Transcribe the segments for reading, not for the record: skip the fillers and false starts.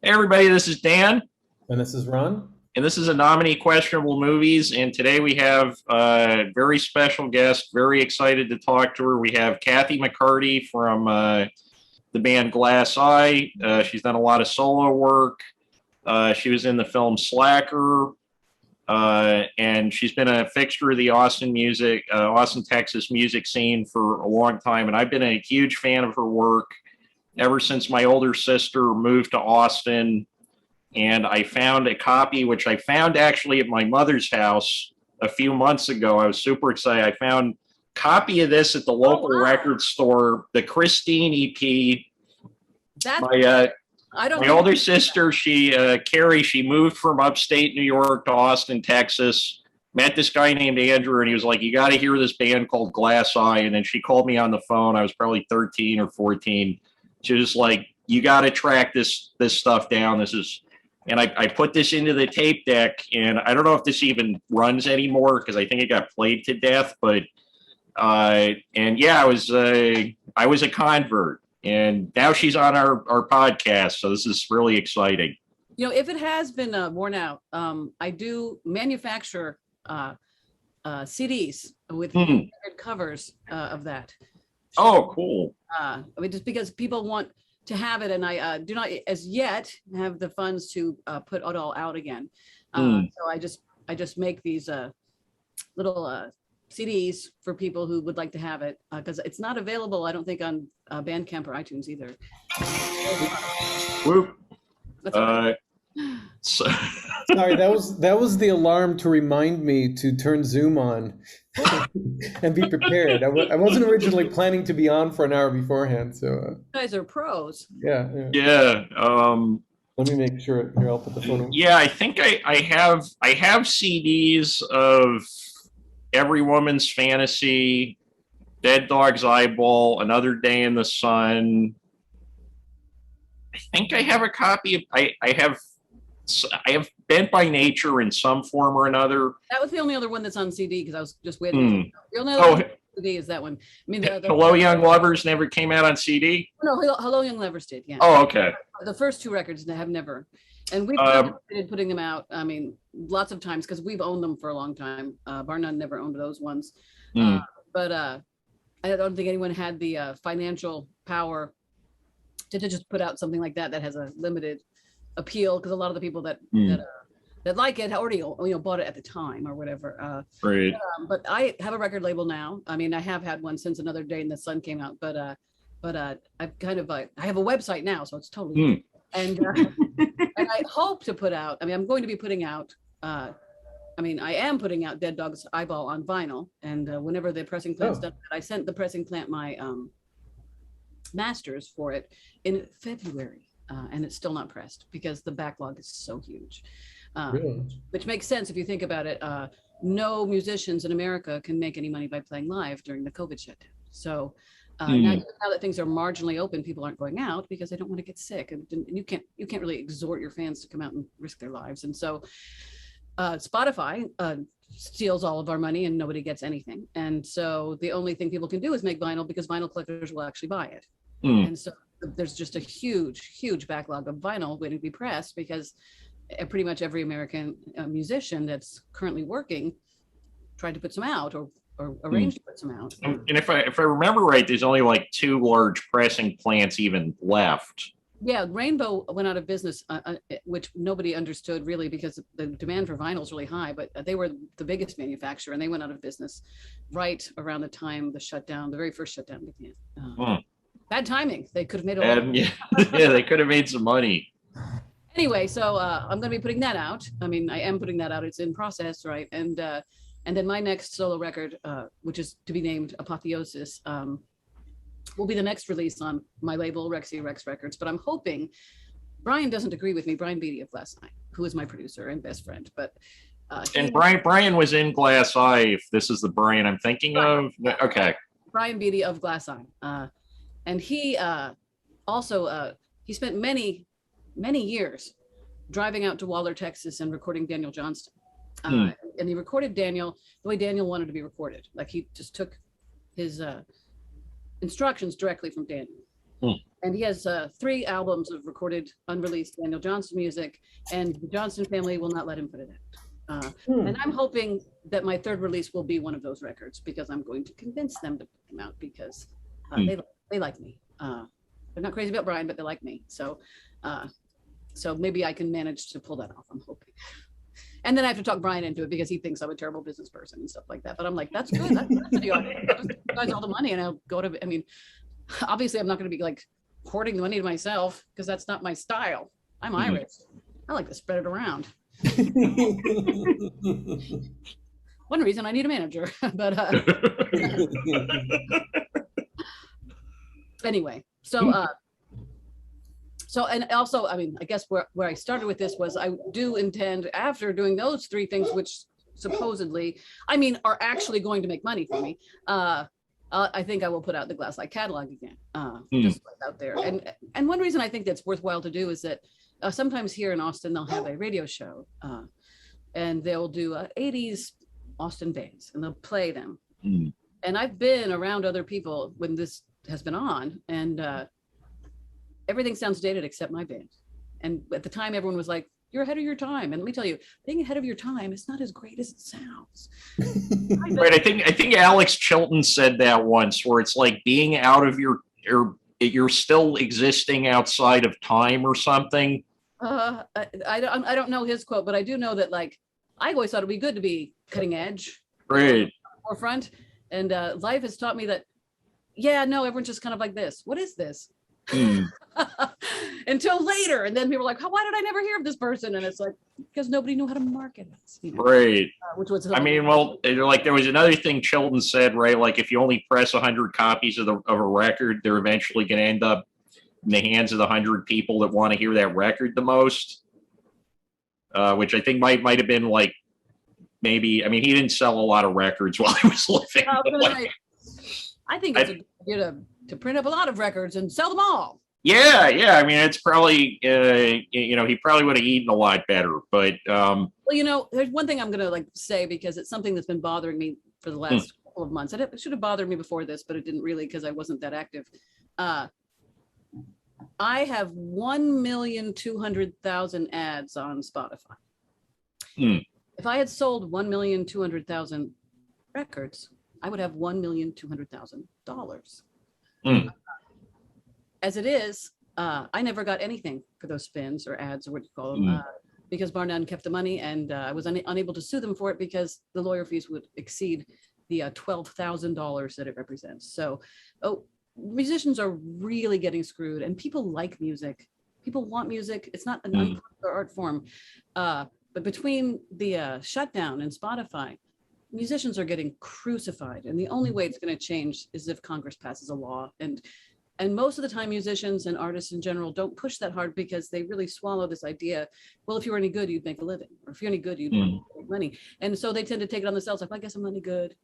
Hey everybody, this is Dan, And this is Ron. and this is Anominy Questionable Movies. And today we have a very special guest. Very excited to talk to her. We have Kathy McCarty from the band Glass Eye. She's done a lot of solo work. She was in the film Slacker, and she's been a fixture of the Austin, Texas music scene for a long time. And I've been a huge fan of her work ever since my older sister moved to Austin. And I found a copy, which I found actually at my mother's house a few months ago. I was super excited. I found a copy of this at the local record store, the Christine EP. That's My older sister, Carrie, she moved from upstate New York to Austin, Texas. Met this guy named Andrew, and he was like, "You got to hear this band called Glass Eye." And then she called me on the phone. I was probably 13 or 14. She was like, "You got to track this stuff down. This is." And I put this into the tape deck, and I don't know if this even runs anymore because I think it got played to death. But and yeah, I was a convert, and now she's on our podcast, so this is really exciting. You know, if it has been worn out, I do manufacture CDs with covers of that. Oh, cool. I mean, just because people want to have it, and I do not as yet have the funds to put it all out again. So I just make these little CDs for people who would like to have it, because it's not available, I don't think, on Bandcamp or iTunes either. Whoop. That's all right. So, Sorry, that was the alarm to remind me to turn Zoom on and be prepared. I wasn't originally planning to be on for an hour beforehand, so You guys are pros. yeah. yeah. Let me make sure. Here, I'll put the phone on. Yeah, I think I have CDs of Every Woman's Fantasy, Dead Dog's Eyeball, Another Day in the Sun. I think I have a copy of I have Bent by Nature in some form or another. That was the only other one that's on CD because I was just waiting. The only other one on CD is that one. I mean, Hello Young Lovers never came out on CD? No, Hello Young Lovers did, yeah. Oh, okay. The first two records have never. And we've contemplated putting them out, I mean, lots of times because we've owned them for a long time. Bar None never owned those ones. But I don't think anyone had the financial power to just put out something like that has a limited appeal, because a lot of the people that like it already bought it at the time or whatever. Right. But I have a record label now. I mean, I have had one since Another Day in the Sun came out, but I've kind of I have a website now, so it's totally and and I hope to put out. I mean, I'm going to be putting out. I am putting out Dead Dog's Eyeball on vinyl, and whenever the pressing plant's done, I sent the pressing plant my masters for it in February. And it's still not pressed because the backlog is so huge, Really? which makes sense if you think about it. No musicians in America can make any money by playing live during the COVID shutdown. So now that things are marginally open, people aren't going out because they don't want to get sick, and you can't really exhort your fans to come out and risk their lives. And so Spotify steals all of our money and nobody gets anything. And so the only thing people can do is make vinyl, because vinyl collectors will actually buy it. And so there's just a huge backlog of vinyl waiting to be pressed, because pretty much every American musician that's currently working tried to put some out or arranged to put some out. And if I remember right, there's only like 2 large pressing plants even left. Yeah, Rainbow went out of business, which nobody understood really, because the demand for vinyl is really high, but they were the biggest manufacturer, and they went out of business right around the time the very first shutdown began. Bad timing. They could have made a lot. Yeah, they could have made some money. Anyway, so I'm going to be putting that out. I mean, I am putting that out. It's in process, right? And then my next solo record, which is to be named Apotheosis, will be the next release on my label, Rexy Rex Records. But I'm hoping Brian doesn't agree with me. Brian Beatty of Glass Eye, who is my producer and best friend, but. And Brian was in Glass Eye. If this is the Brian I'm thinking of, okay. Brian Beatty of Glass Eye. And he also he spent many years driving out to Waller, Texas, and recording Daniel Johnston. And he recorded Daniel the way Daniel wanted to be recorded. Like, he just took his instructions directly from Daniel. And he has 3 albums of recorded, unreleased Daniel Johnston music, and the Johnston family will not let him put it out. And I'm hoping that my 3rd release will be one of those records, because I'm going to convince them to put them out, because they like me. They're not crazy about Brian, but they like me. So maybe I can manage to pull that off, I'm hoping. And then I have to talk Brian into it, because he thinks I'm a terrible business person and stuff like that. But I'm like, that's good. That's the deal. I'll just guys all the money, and I'll go to, I mean, obviously I'm not going to be like hoarding the money to myself, because that's not my style. I'm Irish. I like to spread it around. One reason I need a manager. But anyway, so and also, I mean, I guess where I started with this was, I do intend, after doing those 3 things, which supposedly, I mean, are actually going to make money for me, I think I will put out the Glasslight catalog again, just out there. And one reason I think that's worthwhile to do is that sometimes here in Austin, they'll have a radio show, and they'll do 80s Austin bands, and they'll play them. And I've been around other people when this has been on, and everything sounds dated except my band. And at the time, everyone was like, you're ahead of your time. And let me tell you, being ahead of your time is not as great as it sounds. Right. I think Alex Chilton said that once, where it's like being out of you're still existing outside of time or something. I don't know his quote, but I do know that, like, I always thought it'd be good to be cutting edge, right, forefront. And life has taught me that, yeah, no, everyone's just kind of like this. What is this? Until later, and then people are like, why did I never hear of this person? And it's like, because nobody knew how to market us, you know? Right. Which was, I mean, well, like, there was another thing Chilton said, right? Like, if you only press 100 copies of a record, they're eventually going to end up in the hands of the 100 people that want to hear that record the most. Which I think might have been like, maybe, I mean, he didn't sell a lot of records while he was living. I think it's a good idea to print up a lot of records and sell them all. Yeah. I mean, it's probably, he probably would have eaten a lot better. But well, you know, there's one thing I'm going to like say, because it's something that's been bothering me for the last couple of months. And it should have bothered me before this, but it didn't really, because I wasn't that active. I have 1,200,000 ads on Spotify. If I had sold 1,200,000 records, I would have $1,200,000. As it is, I never got anything for those spins or ads, or what you call them, because Bar None kept the money, and I was unable to sue them for it, because the lawyer fees would exceed the $12,000 that it represents. So, musicians are really getting screwed, and people like music. People want music. It's not an unpopular art form. But between the shutdown and Spotify, musicians are getting crucified. And the only way it's going to change is if Congress passes a law. And most of the time, musicians and artists in general don't push that hard, because they really swallow this idea, well, if you were any good, you'd make a living. Or if you're any good, you'd make money. And so they tend to take it on themselves, like, well, I guess I'm not any good,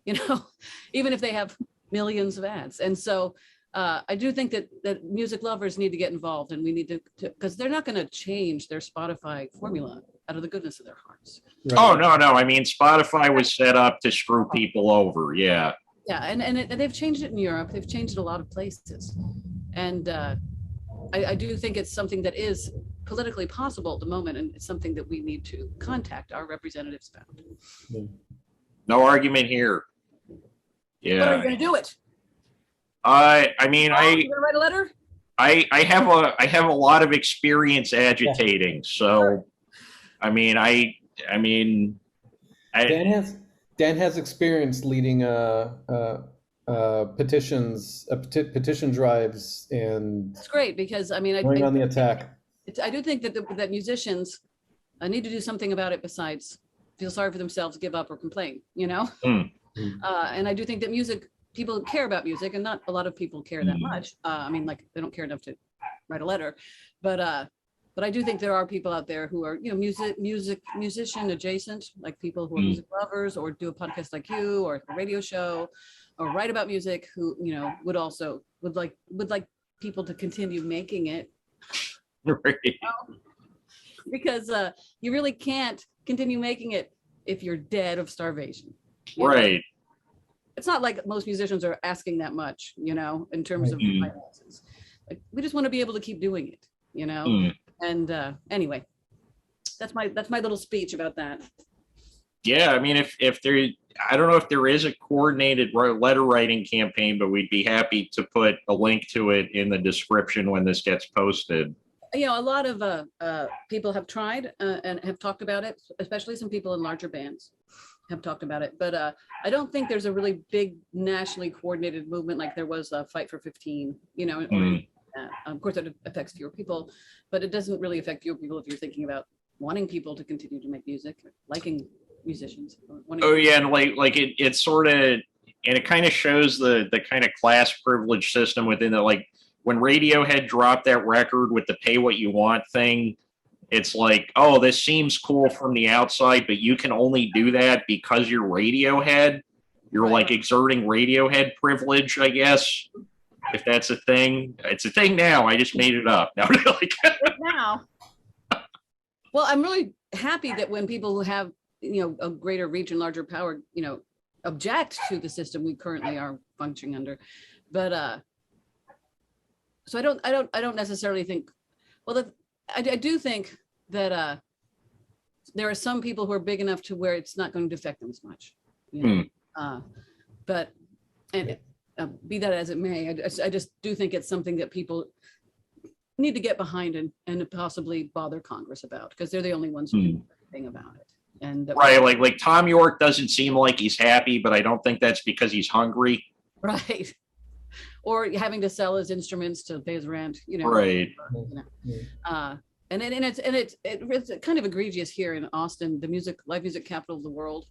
you know, even if they have millions of ads. And so I do think that music lovers need to get involved, and we need to, because they're not going to change their Spotify formula out of the goodness of their hearts. Right. Oh, no. I mean, Spotify was set up to screw people over. Yeah. Yeah. And they've changed it in Europe. They've changed it a lot of places. And I do think it's something that is politically possible at the moment. And it's something that we need to contact our representatives about. No argument here. Yeah. What are you going to do it? I mean, you gonna write a letter? I have a lot of experience agitating, so I mean, Dan has experience leading petition drives, and it's great, because I mean, going on the attack. I do think that musicians need to do something about it besides feel sorry for themselves, give up, or complain. You know, and I do think that people care about music, and not a lot of people care that much. I mean, like, they don't care enough to write a letter, but I do think there are people out there who are, you know, musician adjacent, like people who are music lovers, or do a podcast like you, or a radio show, or write about music, who, you know, would like people to continue making it. Right. You know? Because you really can't continue making it if you're dead of starvation. Right. Know? It's not like most musicians are asking that much, you know, in terms of finances. like, we just want to be able to keep doing it, you know? And anyway, that's my little speech about that. Yeah, I mean, if there, I don't know if there is a coordinated letter writing campaign, but we'd be happy to put a link to it in the description when this gets posted. You know, a lot of people have tried and have talked about it, especially some people in larger bands have talked about it. But I don't think there's a really big nationally coordinated movement like there was a Fight for 15, you know. Of course, it affects fewer people, but it doesn't really affect fewer people if you're thinking about wanting people to continue to make music, liking musicians. Oh yeah, and like it sort of, and it kind of shows the kind of class privilege system within it. Like when Radiohead dropped that record with the pay what you want thing, it's like, oh, this seems cool from the outside, but you can only do that because you're Radiohead. You're like exerting Radiohead privilege, I guess. If that's a thing, it's a thing now. I just made it up. Now, now. Well, I'm really happy that when people who have, you know, a greater reach and larger power, you know, object to the system we currently are functioning under. But so I don't necessarily think. Well, I do think that there are some people who are big enough to where it's not going to affect them as much. You know? But be that as it may, I just do think it's something that people need to get behind and possibly bother Congress about, because they're the only ones who do anything about it. And right, like Tom York doesn't seem like he's happy, but I don't think that's because he's hungry. Right. Or having to sell his instruments to pay his rent, you know. Right. You know. And it's kind of egregious here in Austin, the live music capital of the world,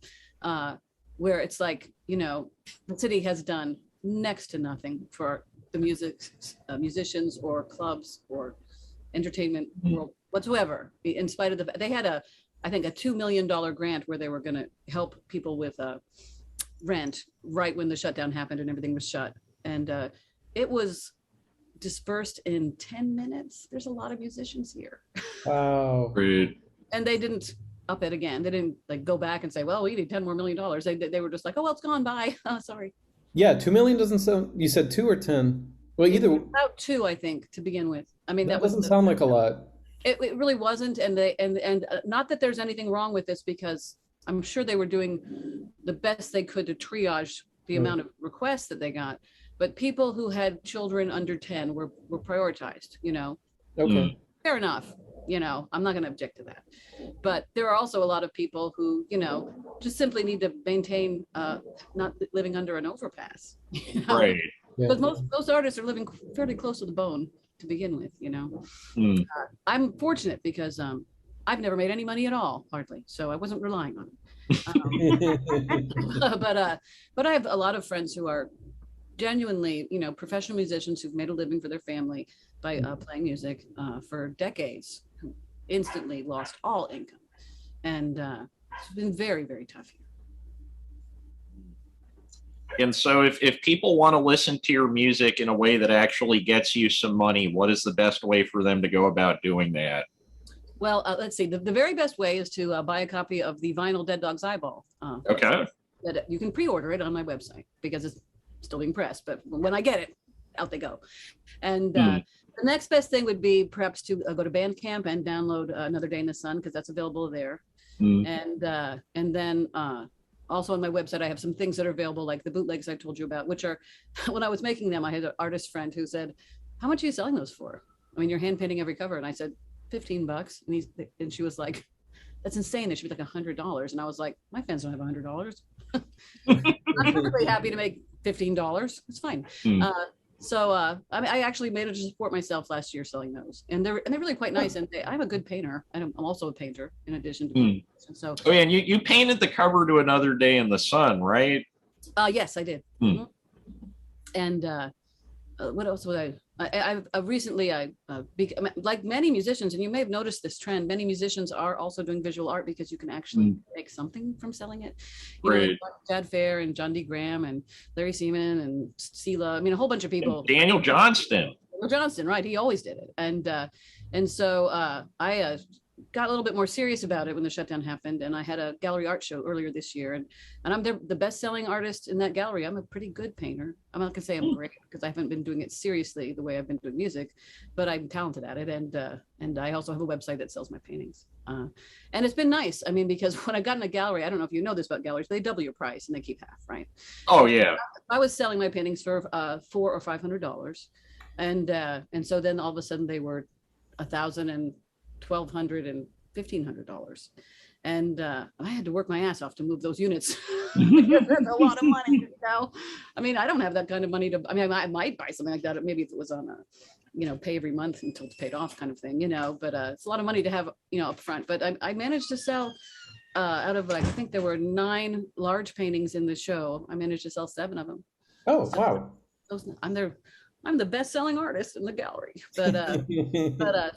where it's like, you know, the city has done next to nothing for the musicians or clubs or entertainment world whatsoever. In spite of they had I think a $2 million grant where they were going to help people with rent right when the shutdown happened and everything was shut. And it was dispersed in 10 minutes. There's a lot of musicians here. Wow. Great. And they didn't up it again. They didn't like go back and say, well, we need $10 more million. They were just like, oh, well, it's gone by. Sorry. Yeah, 2 million doesn't sound. You said 2 or 10? Well, either. About 2, I think, to begin with. I mean, that doesn't sound like a lot. It really wasn't, and not that there's anything wrong with this, because I'm sure they were doing the best they could to triage the amount of requests that they got. But people who had children under 10 were prioritized. You know. Okay. Fair enough. You know, I'm not going to object to that. But there are also a lot of people who, you know, just simply need to maintain not living under an overpass. You know? Right. Because most artists are living fairly close to the bone to begin with, you know. I'm fortunate because I've never made any money at all, hardly. So I wasn't relying on it. But I have a lot of friends who are genuinely, you know, professional musicians who've made a living for their family by playing music for decades, who instantly lost all income. And it's been very, very tough here. And so if people want to listen to your music in a way that actually gets you some money, what is the best way for them to go about doing that? Well, let's see. The very best way is to buy a copy of the vinyl Dead Dog's Eyeball. Okay. That you can pre-order it on my website because it's still being pressed. But when I get it, out they go. And the next best thing would be perhaps to go to Bandcamp and download Another Day in the Sun, because that's available there. And then also on my website, I have some things that are available, like the bootlegs I told you about, which are, when I was making them, I had an artist friend who said, how much are you selling those for? I mean, you're hand painting every cover. And I said, $15. And she was like, that's insane. They should be like $100. And I was like, my fans don't have $100. I'm perfectly happy to make $15. It's fine. So I mean, I actually made it to support myself last year selling those, and they're really quite nice. And I'm a good painter, and I'm also a painter in addition to painting. So oh yeah, and you painted the cover to Another Day in the Sun, right? Yes, I did. And what else would I recently like many musicians, and you may have noticed this trend, many musicians are also doing visual art because you can actually make something from selling it. You know, like Chad Fair and John D. Graham and Larry Seaman and Sela. I mean, a whole bunch of people. And Daniel Johnston. Right? He always did it. And so I got a little bit more serious about it when the shutdown happened, and I had a gallery art show earlier this year, and I'm the best-selling artist in that gallery. I'm a pretty good painter. I'm not gonna say I'm great because I haven't been doing it seriously the way I've been doing music, but I'm talented at it, and I also have a website that sells my paintings. And it's been nice. I mean, because when I got in a gallery, I don't know if you know this about galleries, they double your price and they keep half, right? Oh yeah. I was selling my paintings for $400 or $500, and so then all of a sudden they were $1,000 and $1,200 and $1,500, and I had to work my ass off to move those units. That's a lot of money, you know. I mean, I don't have that kind of money to. I mean, I might buy something like that, maybe if it was on a, pay every month until it's paid off kind of thing, But it's a lot of money to have, up front. But I managed to sell out of I think there were 9 large paintings in the show. I managed to sell 7 of them. Oh wow! I'm the best-selling artist in the gallery, but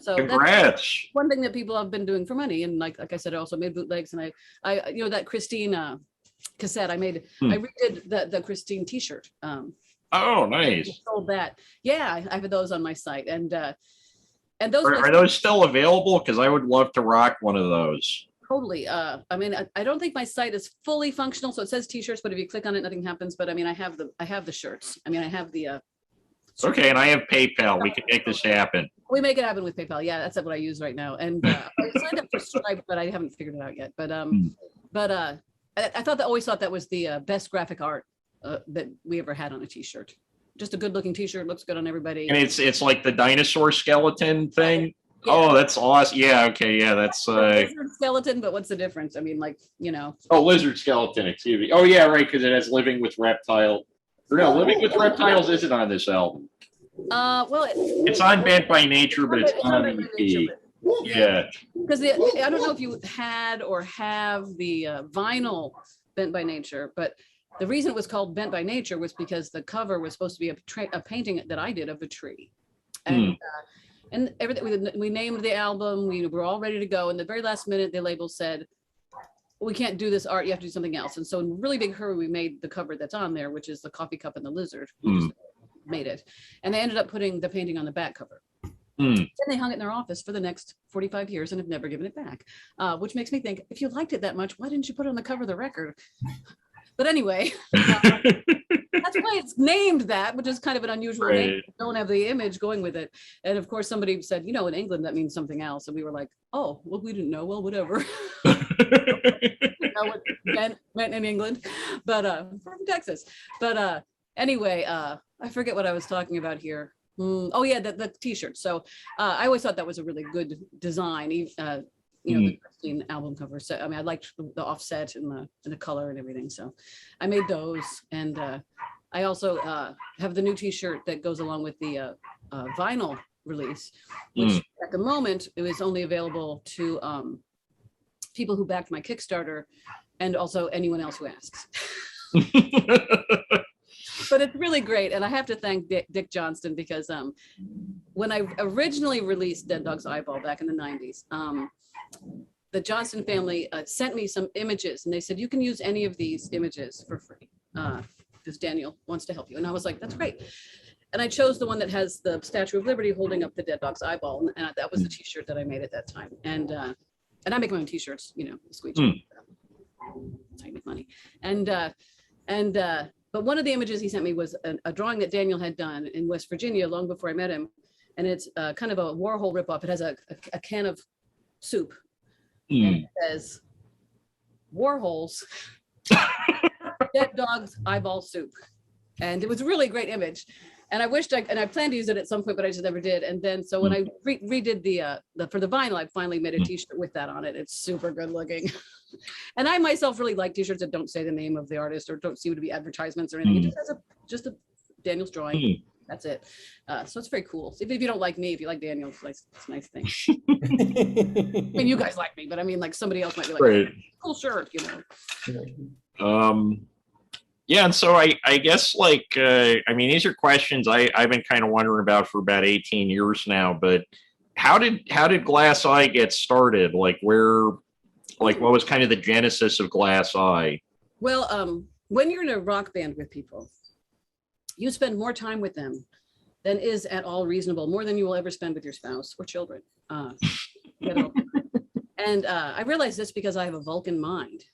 so Congrats. That's one thing that people have been doing for money. And like I said, I also made bootlegs, and I that Christine cassette I made. I redid the Christine T-shirt. Oh, nice. Sold that. Yeah, I have those on my site, and those are those still available? Because I would love to rock one of those. Totally. I mean, I don't think my site is fully functional, so it says T-shirts, but if you click on it, nothing happens. But I mean, I have the shirts. I mean, I have the. Okay, and I have PayPal. We can make this happen. We make it happen with PayPal. Yeah, that's what I use right now. And I signed up for Stripe, but I haven't figured it out yet. But I always thought that was the best graphic art that we ever had on a T-shirt. Just a good-looking T-shirt, looks good on everybody. And it's like the dinosaur skeleton thing. Yeah. Oh, that's awesome. Yeah. Okay. Yeah, that's lizard skeleton. But what's the difference? I mean, like, Oh, lizard skeleton. Excuse me. Oh, yeah, right. Because it has living with reptile. Or no, living with reptiles isn't on this album. Well, it's on Bent by Nature, but it's on EP. Yeah. Because I don't know if you had or have the vinyl Bent by Nature, but the reason it was called Bent by Nature was because the cover was supposed to be a painting that I did of a tree, and everything. We named the album. We were all ready to go, and the very last minute, the label said, "We can't do this art. You have to do something else." And so, in a really big hurry, we made the cover that's on there, which is the coffee cup and the lizard. We just made it, and they ended up putting the painting on the back cover. Then they hung it in their office for the next 45 years and have never given it back, which makes me think, if you liked it that much, why didn't you put it on the cover of the record? But anyway, that's why it's named that, which is kind of an unusual name. Don't have the image going with it. And of course, somebody said, in England, that means something else. And we were like, oh, well, we didn't know. Well, whatever. What meant in England, but from Texas. But anyway, I forget what I was talking about here. Oh yeah, the T-shirt. So I always thought that was a really good design. The Christine album cover. So I mean, I liked the offset and the color and everything. So I made those, and I also have the new T-shirt that goes along with the vinyl release, which at the moment it was only available to people who backed my Kickstarter, and also anyone else who asks. But it's really great, and I have to thank Dick Johnston, because when I originally released Dead Dog's Eyeball back in the 90s, the Johnston family sent me some images, and they said, you can use any of these images for free because Daniel wants to help you. And I was like, that's great. And I chose the one that has the Statue of Liberty holding up the Dead Dog's eyeball, and that was the T-shirt that I made at that time. And I make my own T-shirts, squeeze. I make money. But one of the images he sent me was a drawing that Daniel had done in West Virginia long before I met him. And it's kind of a Warhol ripoff. It has a can of soup. And it says, Warhol's Dead Dog's Eyeball Soup. And it was a really great image. And I wished I planned to use it at some point, but I just never did. And then, so when I redid for the vinyl, I finally made a T-shirt with that on it. It's super good looking. And I myself really like T-shirts that don't say the name of the artist or don't seem to be advertisements or anything. It just has just a Daniel's drawing. That's it. So it's very cool. So if you don't like me, if you like Daniel, it's a nice thing. I mean, you guys like me, but I mean, like, somebody else might be like, cool shirt, Yeah, and so I guess, like, I mean, these are questions I've been kind of wondering about for about 18 years now, but how did Glass Eye get started? Like, what was kind of the genesis of Glass Eye? Well, when you're in a rock band with people, you spend more time with them than is at all reasonable, more than you will ever spend with your spouse or children. And And I realized this because I have a Vulcan mind.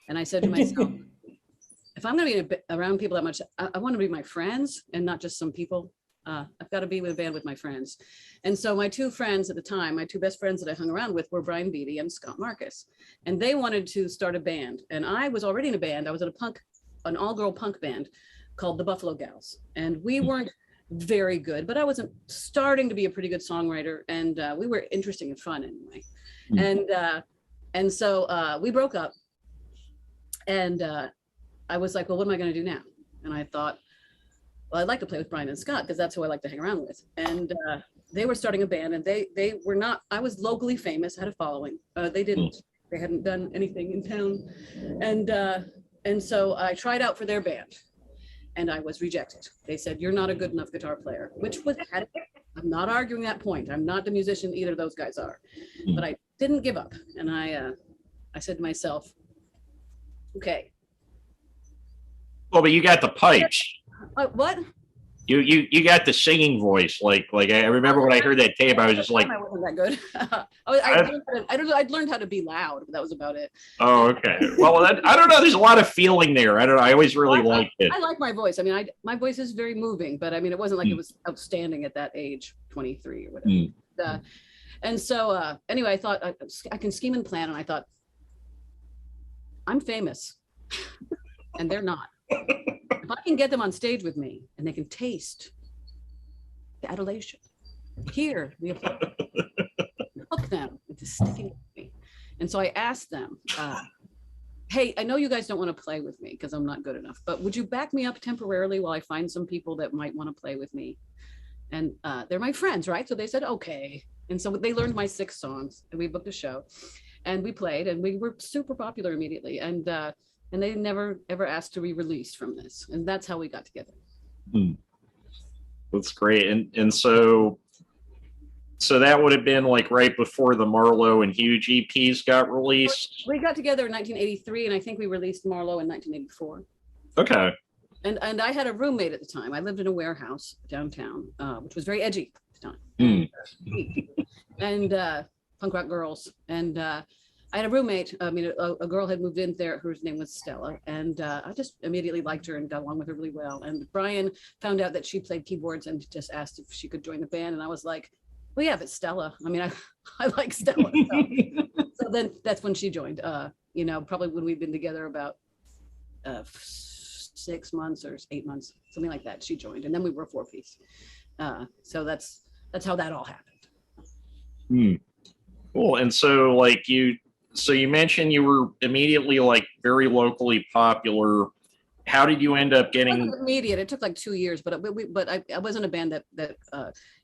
And I said to myself, if I'm going to be around people that much, I want to be my friends and not just some people. I've got to be with a band with my friends. And so my two friends at the time, my two best friends that I hung around with were Brian Beattie and Scott Marcus. And they wanted to start a band. And I was already in a band. I was in an all-girl punk band called the Buffalo Gals. And we weren't very good, but I wasn't starting to be a pretty good songwriter. And we were interesting and fun anyway. And so we broke up. And I was like, well, what am I going to do now? And I thought, well, I'd like to play with Brian and Scott because that's who I like to hang around with. And they were starting a band, and they were not, I was locally famous, had a following. They hadn't done anything in town. And so I tried out for their band, and I was rejected. They said, you're not a good enough guitar player, which was, I'm not arguing that point. I'm not the musician either of those guys are, but I didn't give up. And I said to myself, okay. Well, but you got the pipes. What? You got the singing voice. Like I remember when I heard that tape, I was just like, I wasn't that good. I'd learned how to be loud, but that was about it. Oh, okay. Well, I don't know. There's a lot of feeling there. I don't know. I always really liked it. I like my voice. I mean, my voice is very moving, but I mean, it wasn't like it was outstanding at that age, 23 or whatever. And so anyway, I thought I can scheme and plan, and I thought, I'm famous, and they're not. If I can get them on stage with me and they can taste the adulation, hear the applause, hook them into sticking with me. And so I asked them, hey, I know you guys don't want to play with me because I'm not good enough, but would you back me up temporarily while I find some people that might want to play with me? And they're my friends, right? So they said, okay. And so they learned my 6 songs, and we booked a show, and we played, and we were super popular immediately. And they never ever asked to be released from this, and that's how we got together. That's great. And so that would have been like right before the Marlowe and Huge EPs got released. We got together in 1983, and I think we released Marlowe in 1984. Okay. And I had a roommate at the time. I lived in a warehouse downtown, which was very edgy at the time. And punk rock girls. And I had a roommate. I mean, a girl had moved in there whose name was Stella. And I just immediately liked her and got along with her really well. And Brian found out that she played keyboards and just asked if she could join the band. And I was like, well, yeah, if it's Stella. I mean, I like Stella. So then that's when she joined, probably when we've been together about 6 months or 8 months, something like that. She joined, and then we were a 4-piece. So that's how that all happened. Cool. And so you mentioned you were immediately like very locally popular. How did you end up getting? It wasn't immediate. It took like 2 years, but I was in a band that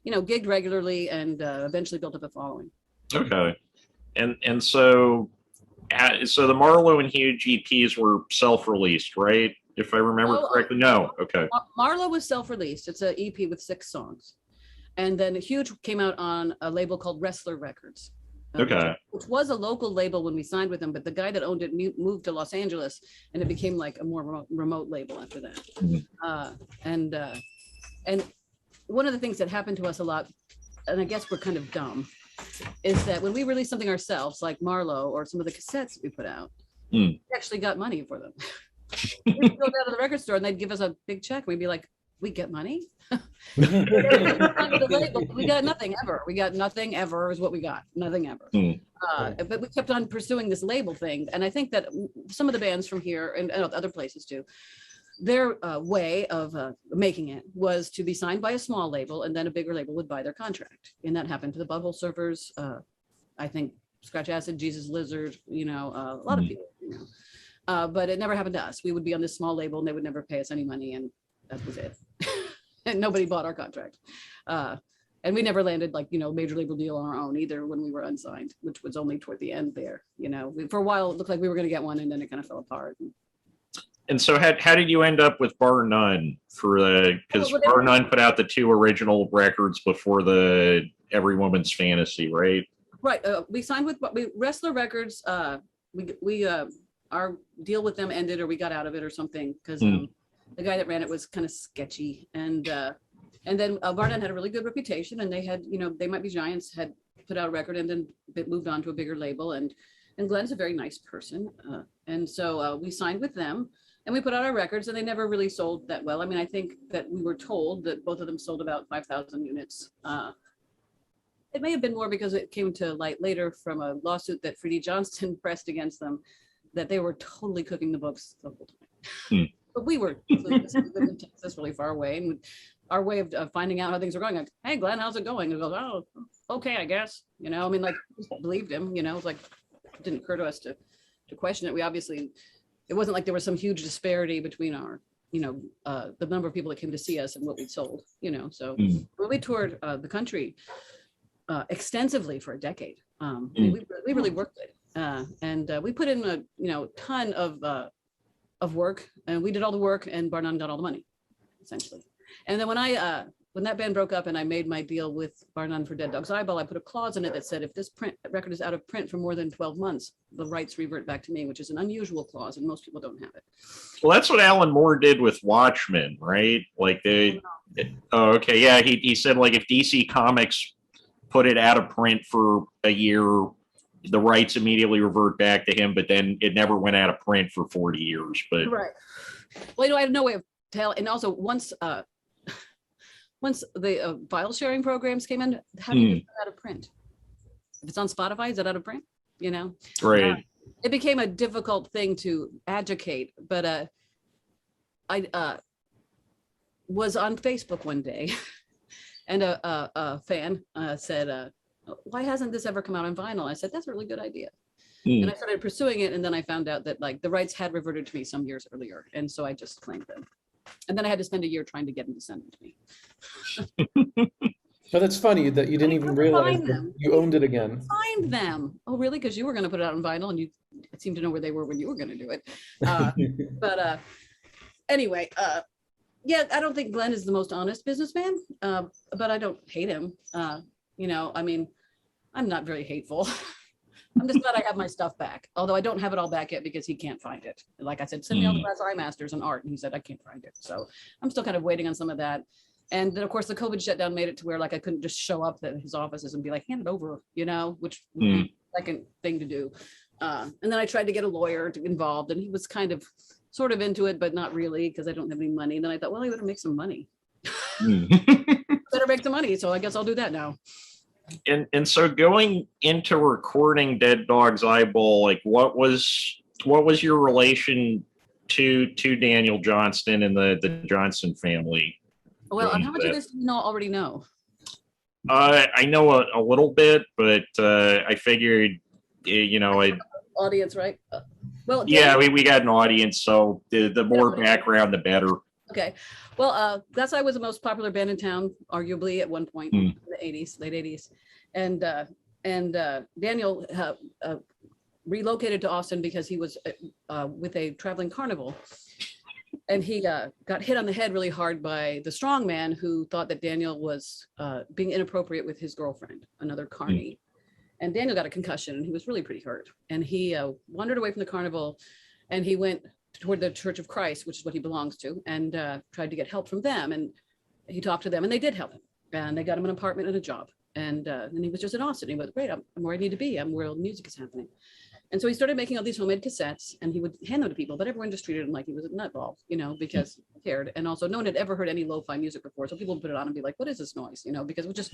gigged regularly and eventually built up a following. Okay. And so the Marlowe and Huge EPs were self-released, right? If I remember correctly. No. Okay. Marlowe was self-released. It's an EP with 6 songs. And then Huge came out on a label called Wrestler Records. Okay. Which was a local label when we signed with them, but the guy that owned it moved to Los Angeles, and it became like a more remote label after that. And one of the things that happened to us a lot, and I guess we're kind of dumb, is that when we released something ourselves, like Marlowe or some of the cassettes that we put out, we actually got money for them. We'd go down to the record store and they'd give us a big check. We'd be like, we get money? We got nothing ever. We got nothing ever is what we got. Nothing ever. But we kept on pursuing this label thing. And I think that some of the bands from here and other places too, their way of making it was to be signed by a small label, and then a bigger label would buy their contract. And that happened to the Butthole Surfers. I think Scratch Acid, Jesus Lizard, a lot of people, but it never happened to us. We would be on this small label and they would never pay us any money, and that was it. And nobody bought our contract. And we never landed major label deal on our own either when we were unsigned, which was only toward the end there. For a while it looked like we were going to get one, and then it kind of fell apart. And so how did you end up with Bar None because Bar None put out the 2 original records before the Every Woman's Fantasy, right? Right. We signed with Wrestler Records. Our deal with them ended, or we got out of it or something, because the guy that ran it was kind of sketchy. And then Bar None had a really good reputation, and they had, They Might Be Giants had put out a record and then moved on to a bigger label. And Glenn's a very nice person. And so we signed with them and we put out our records, and they never really sold that well. I mean, I think that we were told that both of them sold about 5,000 units. It may have been more because it came to light later from a lawsuit that Freddie Johnston pressed against them, that they were totally cooking the books the whole time. But we were in Texas, really far away, and our way of finding out how things were going, like, hey, Glenn, how's it going? And he goes, oh, okay, I guess. You know, I mean, like, just believed him. You know, it was like, it didn't occur to us to question it. We obviously, it wasn't like there was some huge disparity between our, you know, the number of people that came to see us and what we sold. You know, so when we toured the country extensively for a decade, we really worked it. And we put in a ton of work, and we did all the work, and Bar None got all the money, essentially. And then when that band broke up and I made my deal with Bar None for Dead Dog's Eyeball, I put a clause in it that said if this record is out of print for more than 12 months, the rights revert back to me, which is an unusual clause, and most people don't have it. Well, that's what Alan Moore did with Watchmen, right? Like okay, yeah, he said like if DC Comics put it out of print for a year, the rights immediately revert back to him, but then it never went out of print for 40 years. But right. Well, you know, I had no way of telling. And also once the file sharing programs came in, how do you get that out of print? If it's on Spotify, is it out of print? You know? Right. It became a difficult thing to educate, but I was on Facebook one day and a fan said, why hasn't this ever come out on vinyl? I said, that's a really good idea. And I started pursuing it, and then I found out that like the rights had reverted to me some years earlier, and so I just claimed them. And then I had to spend a year trying to get them to send them to me. But it's funny that you didn't even realize that you owned it again. Find them. Oh, really? Because you were going to put it out on vinyl, and you seemed to know where they were when you were going to do it. But anyway, yeah, I don't think Glenn is the most honest businessman, but I don't hate him. You know, I mean, I'm not very hateful. I'm just glad I have my stuff back. Although I don't have it all back yet because he can't find it. Like I said, send me all the Glass Eye Masters and art. And he said, I can't find it. So I'm still kind of waiting on some of that. And then of course the COVID shutdown made it to where like I couldn't just show up at his offices and be like, hand it over, you know, which would be the second thing to do. And then I tried to get a lawyer involved, and he was kind of sort of into it, but not really, because I don't have any money. And then I thought, well, I better make some money. Better make some money. So I guess I'll do that now. And so going into recording Dead Dog's Eyeball, like what was your relation to Daniel Johnston and the Johnston family? Well, how much of this do you already know? I know a little bit, but I figured, you know, audience, right? Well, yeah, we got an audience, so the more background, the better. Okay. Well, Glass Eye was the most popular band in town, arguably, at one point in the 80s, late 80s. And Daniel relocated to Austin because he was with a traveling carnival. And he got hit on the head really hard by the strong man who thought that Daniel was being inappropriate with his girlfriend, another carny. And Daniel got a concussion, and he was really pretty hurt. And he wandered away from the carnival, and he went toward the Church of Christ, which is what he belongs to, and tried to get help from them. And he talked to them, and they did help him. And they got him an apartment and a job. And he was just in Austin. He was, great, I'm where I need to be. I'm where all the music is happening. And so he started making all these homemade cassettes, and he would hand them to people, but everyone just treated him like he was a nutball, you know, because he cared. And also no one had ever heard any lo-fi music before. So people would put it on and be like, what is this noise? You know, because it was just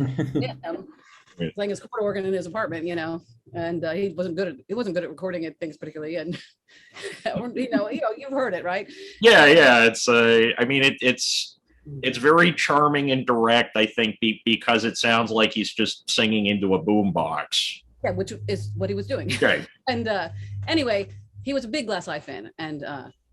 playing his chord organ in his apartment, you know, and he wasn't good at recording it, things particularly. And, you know, you've heard it, right? Yeah. It's, I mean, it's very charming and direct, I think, because it sounds like he's just singing into a boombox. Yeah, which is what he was doing. Okay. And anyway, he was a big Glass Eye fan, and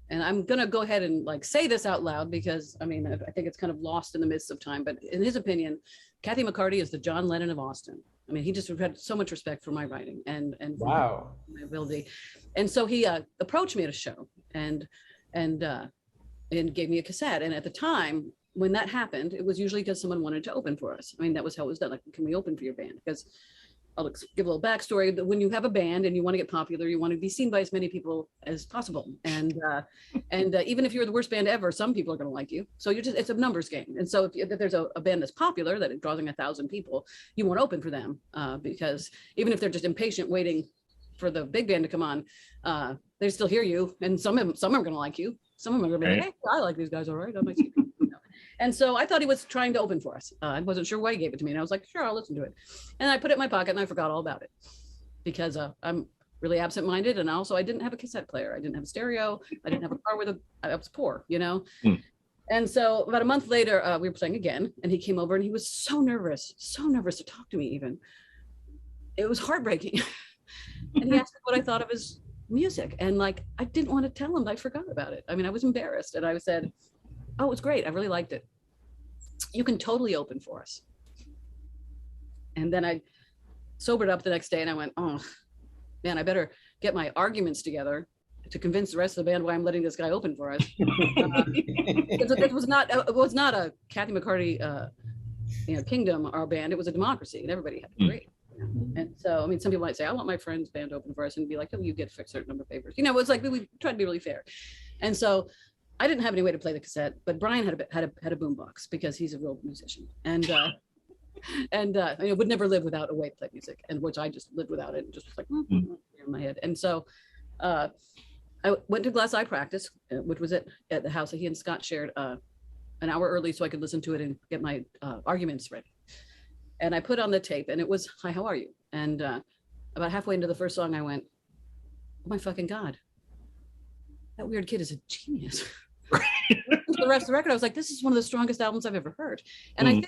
I'm gonna go ahead and like say this out loud because I mean I think it's kind of lost in the midst of time. But in his opinion, Kathy McCarty is the John Lennon of Austin. I mean, he just had so much respect for my writing and wow, my ability. And so he approached me at a show and gave me a cassette. And at the time when that happened, it was usually because someone wanted to open for us. I mean, that was how it was done. Like, can we open for your band? Because give a little backstory. That when you have a band and you want to get popular, you want to be seen by as many people as possible. And even if you're the worst band ever, some people are going to like you. So it's a numbers game. And so if there's a band that's popular, that it draws in 1,000 people, you want to open for them because even if they're just impatient waiting for the big band to come on, they still hear you. And some are going to like you. Some of them are going to be like, hey, I like these guys. All right. I might see you. And so I thought he was trying to open for us. I wasn't sure why he gave it to me. And I was like, sure, I'll listen to it. And I put it in my pocket and I forgot all about it because I'm really absent-minded. And also I didn't have a cassette player. I didn't have a stereo. I didn't have a car I was poor, you know? And so about a month later, we were playing again and he came over and he was so nervous to talk to me even. It was heartbreaking. And he asked me what I thought of his music. And like, I didn't want to tell him I forgot about it. I mean, I was embarrassed. And I said, oh, it was great. I really liked it. You can totally open for us. And then I sobered up the next day and I went, oh, man, I better get my arguments together to convince the rest of the band why I'm letting this guy open for us. It was not a Kathy McCarty kingdom, our band. It was a democracy and everybody had to agree. And so, I mean, some people might say, I want my friend's band to open for us and be like, oh, you get a certain number of favors. You know, it's like we tried to be really fair. And so I didn't have any way to play the cassette, but Brian had a boombox because he's a real musician, and would never live without a way to play music, and which I just lived without it, and just like in my head. And so I went to Glass Eye practice, which was at the house that he and Scott shared an hour early, so I could listen to it and get my arguments ready. And I put on the tape, and it was "Hi, how are you?" And about halfway into the first song, I went, "Oh my fucking God, that weird kid is a genius." The rest of the record, I was like, this is one of the strongest albums I've ever heard. And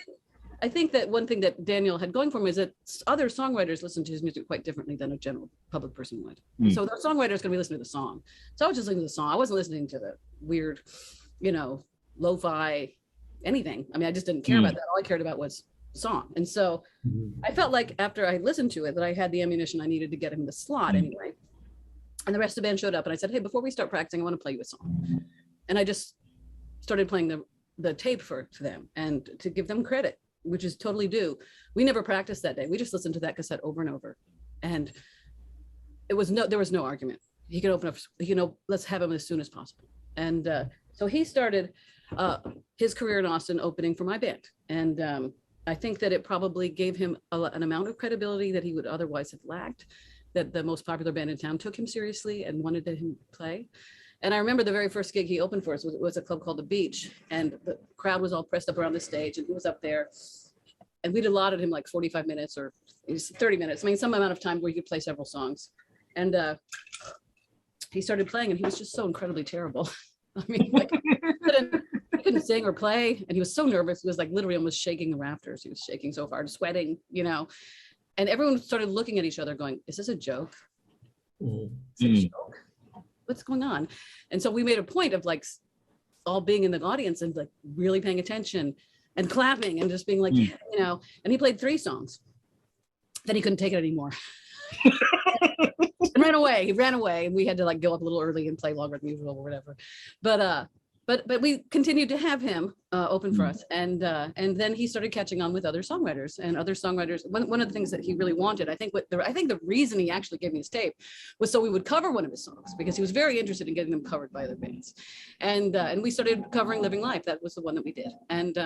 I think that one thing that Daniel had going for him is that other songwriters listen to his music quite differently than a general public person would. So the songwriter is going to be listening to the song. So I was just listening to the song. I wasn't listening to the weird, lo-fi anything. I mean, I just didn't care about that. All I cared about was the song. And so I felt like after I listened to it that I had the ammunition I needed to get him in the slot anyway. And the rest of the band showed up and I said, hey, before we start practicing, I want to play you a song. And I just started playing the tape for them and to give them credit, which is totally due. We never practiced that day. We just listened to that cassette over and over. And there was no argument. He could open up, let's have him as soon as possible. And so he started his career in Austin opening for my band. And I think that it probably gave him an amount of credibility that he would otherwise have lacked, that the most popular band in town took him seriously and wanted him to play. And I remember the very first gig he opened for us was a club called The Beach, and the crowd was all pressed up around the stage, and he was up there, and we'd allotted him like 45 minutes or 30 minutes. I mean, some amount of time where he could play several songs. And he started playing, and he was just so incredibly terrible. I mean, like, he couldn't sing or play, and he was so nervous. He was like literally almost shaking the rafters. He was shaking so hard, sweating, And everyone started looking at each other going, is this a joke? Is it a joke? What's going on? And so we made a point of like all being in the audience and like really paying attention and clapping and just being like, and he played 3 songs. Then he couldn't take it anymore. And ran away. He ran away and we had to like go up a little early and play longer than usual or whatever. But we continued to have him open for us, and then he started catching on with other songwriters. One of the things that he really wanted, I think the reason he actually gave me his tape was so we would cover one of his songs, because he was very interested in getting them covered by other bands, and we started covering "Living Life." That was the one that we did, and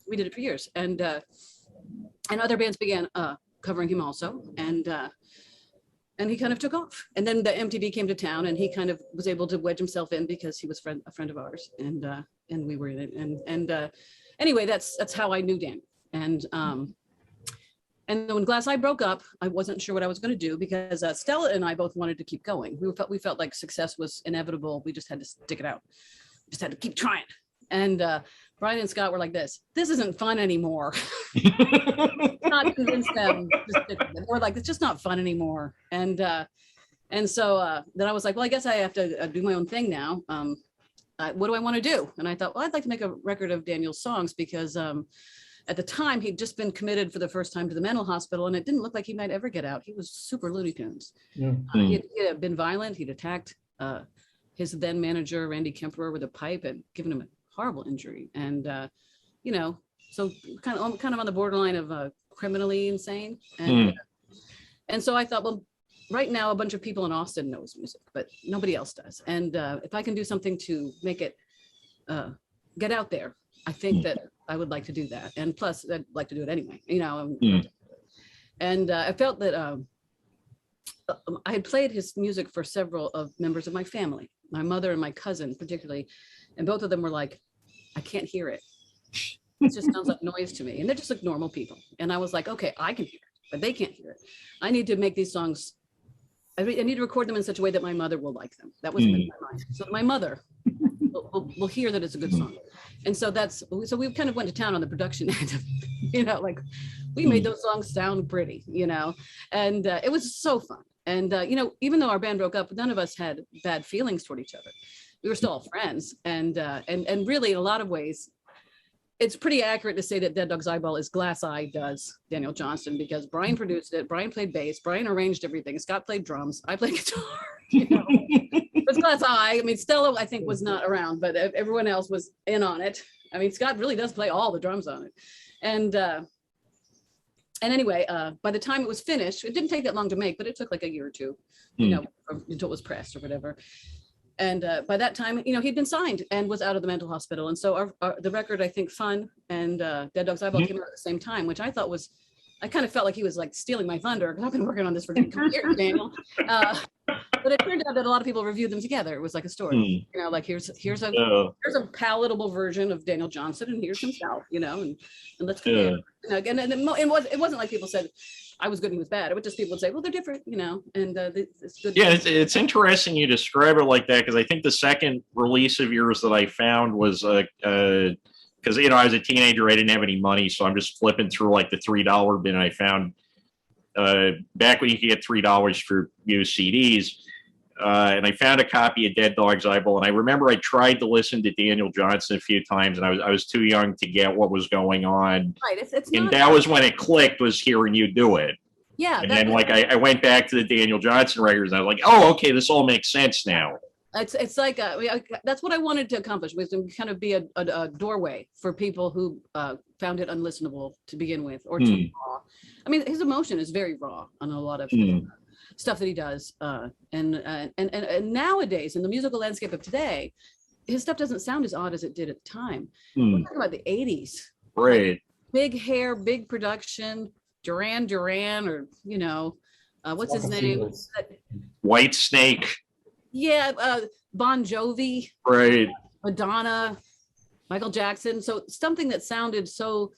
we did it for years, and other bands began covering him also, and he kind of took off. And then the MTV came to town, and he kind of was able to wedge himself in because he was a friend of ours, and we were in it. And anyway, that's how I knew Dan. And when Glass Eye broke up, I wasn't sure what I was going to do, because Stella and I both wanted to keep going. We felt like success was inevitable. We just had to stick it out. Just had to keep trying. And Brian and Scott were like this isn't fun anymore. Not convince them. We're like, it's just not fun anymore. And so then I was like, well, I guess I have to do my own thing now. What do I want to do? And I thought, well, I'd like to make a record of Daniel's songs, because at the time he'd just been committed for the first time to the mental hospital, and it didn't look like he might ever get out. He was super Looney Tunes. He had been violent. He'd attacked his then manager, Randy Kemperer, with a pipe and given him a horrible injury. And, so kind of on the borderline of criminally insane. And And so I thought, well, right now a bunch of people in Austin knows music, but nobody else does. And if I can do something to make it get out there, I think that I would like to do that. And plus, I'd like to do it anyway, you know. And I felt that I had played his music for several of members of my family, my mother and my cousin particularly, and both of them were like, I can't hear it. It just sounds like noise to me. And they're just like normal people. And I was like, okay, I can hear it, but they can't hear it. I need to make these songs, I need to record them in such a way that my mother will like them. That was in my mind. So my mother will hear that it's a good song. And so so we kind of went to town on the production end of, you know, like we made those songs sound pretty, you know, and it was so fun. And, you know, even though our band broke up, none of us had bad feelings toward each other. We were still all friends. And really, in a lot of ways, it's pretty accurate to say that Dead Dog's Eyeball is Glass Eye does Daniel Johnston, because Brian produced it, Brian played bass, Brian arranged everything, Scott played drums, I played guitar, you know. It's Glass Eye. I mean, Stella, I think, was not around, but everyone else was in on it. I mean, Scott really does play all the drums on it. And anyway, by the time it was finished, it didn't take that long to make, but it took like a year or two, you know, until it was pressed or whatever. And by that time, you know, he'd been signed and was out of the mental hospital. And so the record, I think, Fun and Dead Dog's Eyeball came out at the same time, which I thought was, I kind of felt like he was like stealing my thunder, because I've been working on this for years, Daniel. But it turned out that a lot of people reviewed them together. It was like a story, you know, like here's a palatable version of Daniel Johnston, and here's himself, you know, and let's compare. You know, again, and it wasn't like people said I was good and he was bad. It was just people would say, well, they're different, you know, and it's good. Yeah, it's interesting you describe it like that, because I think the second release of yours that I found was because, you know, I was a teenager, I didn't have any money, so I'm just flipping through like the $3 bin. I found back when you could get $3 for used CDs. And I found a copy of Dead Dog's Eyeball, and I remember I tried to listen to Daniel Johnston a few times, and I was too young to get what was going on. Right, it's and not, that was when it clicked, was hearing you do it. Yeah. And then like I went back to the Daniel Johnston records, and I was like, oh, okay, this all makes sense now. It's like that's what I wanted to accomplish, was to kind of be a doorway for people who found it unlistenable to begin with, or too raw. I mean, his emotion is very raw on a lot of stuff that he does, and nowadays in the musical landscape of today, his stuff doesn't sound as odd as it did at the time. We're talking about the 80s, right? Like, big hair, big production, Duran Duran, or you know, what's his name? White Snake. Yeah, Bon Jovi, right? Madonna, Michael Jackson. So something that sounded so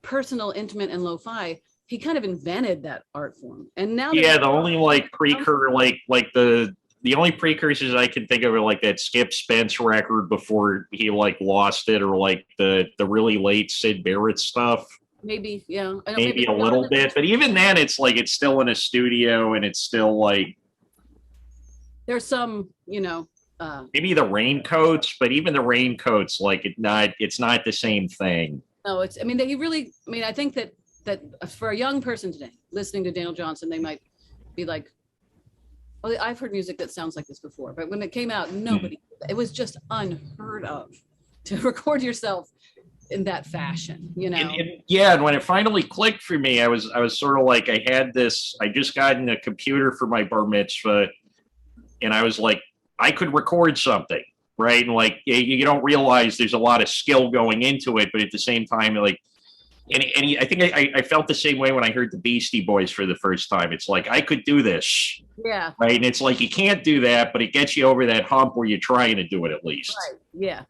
personal, intimate, and lo-fi. He kind of invented that art form. And now, yeah, the only like precursor, like the only precursors I can think of are like that Skip Spence record before he like lost it, or like the really late Syd Barrett stuff. Maybe, yeah. Maybe a little bit, but even then, it's like it's still in a studio, and it's still like there's some, you know, maybe the Raincoats, but even the Raincoats, like it's not the same thing. No, it's. I mean, I think that for a young person today listening to Daniel Johnston, they might be like, well, I've heard music that sounds like this before, but when it came out, it was just unheard of to record yourself in that fashion, you know. And when it finally clicked for me, I was sort of like, I just gotten a computer for my bar mitzvah, and I was like, I could record something, right? And like, you don't realize there's a lot of skill going into it, but at the same time, like, and I think I felt the same way when I heard the Beastie Boys for the first time. It's like, I could do this. Yeah. Right. And it's like, you can't do that, but it gets you over that hump where you're trying to do it at least. Right. Yeah.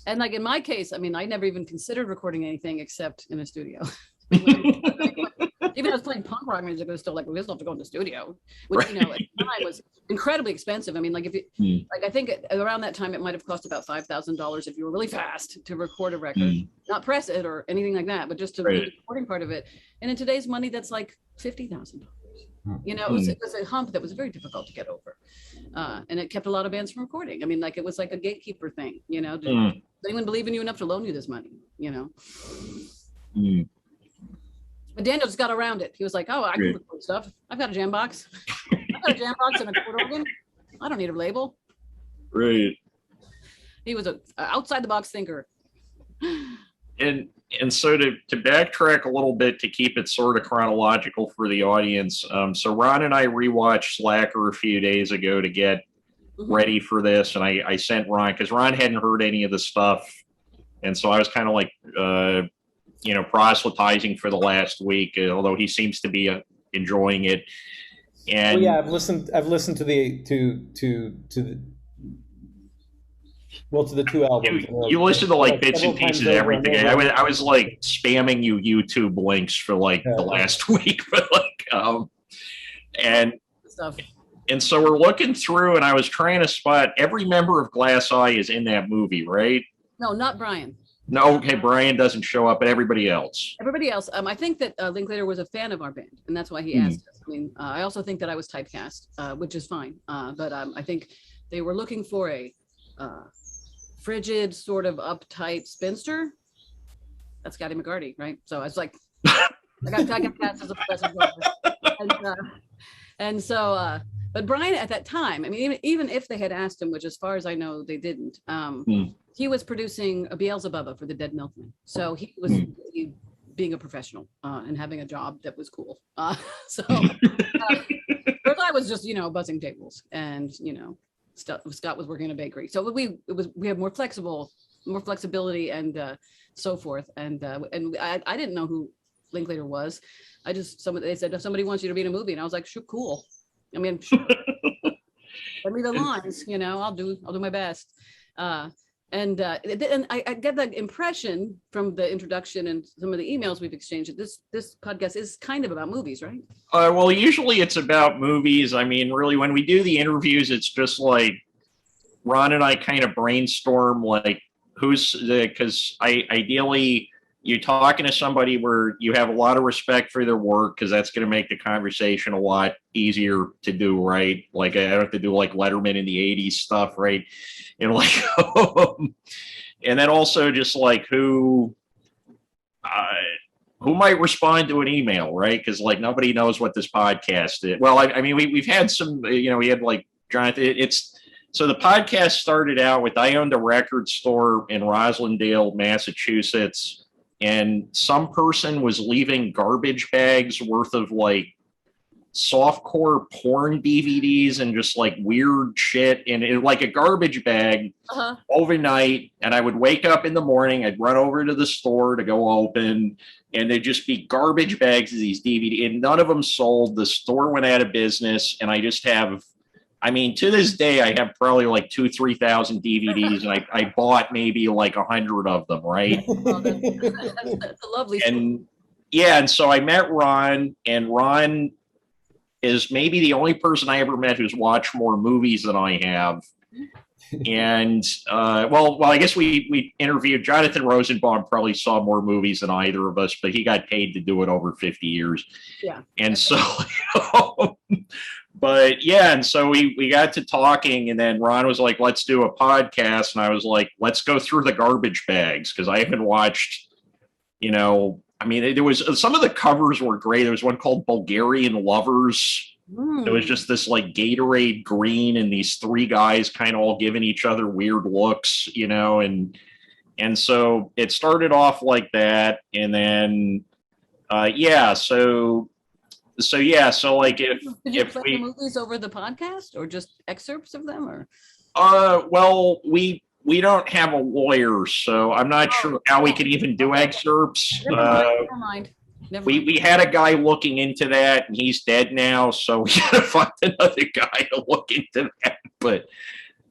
And like in my case, I mean, I never even considered recording anything except in a studio. Even I was playing punk rock music, it was still like, we still have to go in the studio, which, you know, at the time was incredibly expensive. I mean, like if you, like, I think around that time, it might've cost about $5,000 if you were really fast to record a record, not press it or anything like that, but just to do the recording part of it. And in today's money, that's like $50,000. You know, it was a hump that was very difficult to get over. And it kept a lot of bands from recording. I mean, like, it was like a gatekeeper thing, you know, does anyone believe in you enough to loan you this money, you know? But Daniel just got around it. He was like, oh, I can record stuff. I've got a jam box. I've got a jam box and a chord organ. I don't need a label. Right. He was a outside the box thinker. and so to backtrack a little bit to keep it sort of chronological for the audience, so Ron and I rewatched Slacker a few days ago to get ready for this, and I sent Ron because Ron hadn't heard any of the stuff, and so I was kind of like proselytizing for the last week, although he seems to be enjoying it. And yeah, I've listened to the to the two albums. You listen to like bits and pieces of everything. I was like spamming you YouTube links for like the last week, but like and so we're looking through, and I was trying to spot every member of Glass Eye is in that movie, right? No, not Brian. No, okay, Brian doesn't show up, but everybody else. Everybody else. I think that Linklater was a fan of our band, and that's why he asked us. I mean, I also think that I was typecast, which is fine. But I think they were looking for a frigid, sort of uptight spinster. That's Scotty McCarty, right? So I was like, I got cast as a professor. And so, but Brian at that time, I mean, even if they had asked him, which as far as I know, they didn't, he was producing a Beelzebubba for the Dead Milkmen. So he was being a professional and having a job that was cool. First I was just, buzzing tables, and, Scott was working in a bakery. So we have more flexibility and so forth. And I didn't know who Linklater was. They said, if somebody wants you to be in a movie, and I was like, sure, cool. I mean, sure. Send me the lines, I'll do my best. And I get the impression from the introduction and some of the emails we've exchanged that this podcast is kind of about movies, right? Well, usually it's about movies. I mean, really, when we do the interviews, it's just like Ron and I kind of brainstorm, like because ideally you're talking to somebody where you have a lot of respect for their work, because that's going to make the conversation a lot easier to do, right? Like I don't have to do like Letterman in the 80s stuff, right? And like, and then also just like who might respond to an email, right? Because like nobody knows what this podcast is. Well, I mean, we've had some, we had like Jonathan. So the podcast started out with, I owned a record store in Roslindale, Massachusetts, and some person was leaving garbage bags worth of like softcore porn DVDs and just like weird shit in like a garbage bag overnight. And I would wake up in the morning, I'd run over to the store to go open, and there'd just be garbage bags of these DVDs, and none of them sold. The store went out of business, and I just have, I mean, to this day, I have probably like 2,000-3,000 DVDs, and I bought maybe like 100 of them, right? Oh, that's a lovely story. And yeah, and so I met Ron, and Ron is maybe the only person I ever met who's watched more movies than I have. And well, I guess we interviewed Jonathan Rosenbaum. Probably saw more movies than either of us, but he got paid to do it over 50 years. Yeah. And so, but yeah, and so we got to talking, and then Ron was like, "Let's do a podcast," and I was like, "Let's go through the garbage bags," because I haven't watched, I mean, there was some of the covers were great. There was one called Bulgarian Lovers. It was just this like Gatorade green, and these three guys kind of all giving each other weird looks, and so it started off like that, and then so like Did you play the movies over the podcast, or just excerpts of them, or? Well, we don't have a lawyer, so I'm not sure how we could even do excerpts. Never mind. We had a guy looking into that, and he's dead now, so we gotta find another guy to look into that. But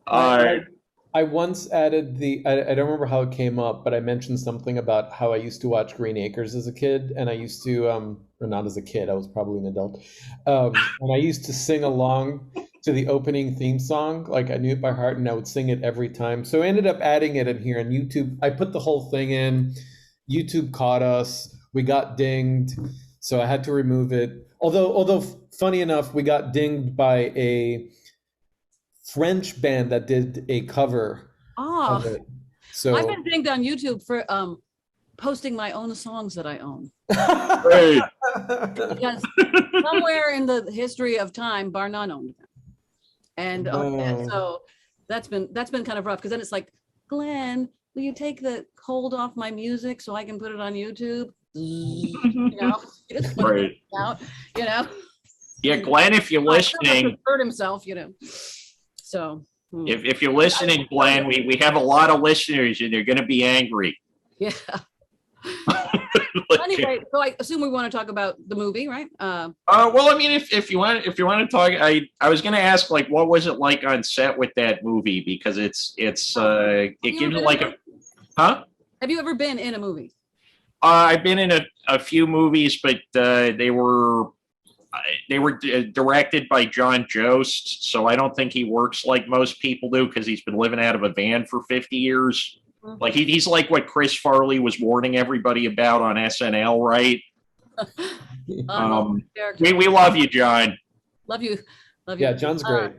I once added I don't remember how it came up, but I mentioned something about how I used to watch Green Acres as a kid, and I used to, or not as a kid, I was probably an adult, and I used to sing along to the opening theme song. Like I knew it by heart, and I would sing it every time. So I ended up adding it in here on YouTube. I put the whole thing in. YouTube caught us. We got dinged, so I had to remove it. Although funny enough, we got dinged by a French band that did a cover of it. So I've been dinged on YouTube for posting my own songs that I own. Hey. Because somewhere in the history of time, bar none owned them. And so that's been kind of rough, because then it's like, Glenn, will you take the hold off my music so I can put it on YouTube? You know, he just wanted Right. to out, you know. Yeah, Glenn, if you're listening, hurt himself, you know. So if you're listening, Glenn, we have a lot of listeners and they're going to be angry. yeah. Anyway, so I assume we want to talk about the movie, right? Well, I mean, if you want to talk, I was going to ask, like, what was it like on set with that movie, because it gives it like a, huh? Have you ever been in a movie? I've been in a few movies, but they were directed by John Jost, so I don't think he works like most people do, because he's been living out of a van for 50 years. Like he's like what Chris Farley was warning everybody about on SNL, right? We love you, John. Love you. Yeah, John's great.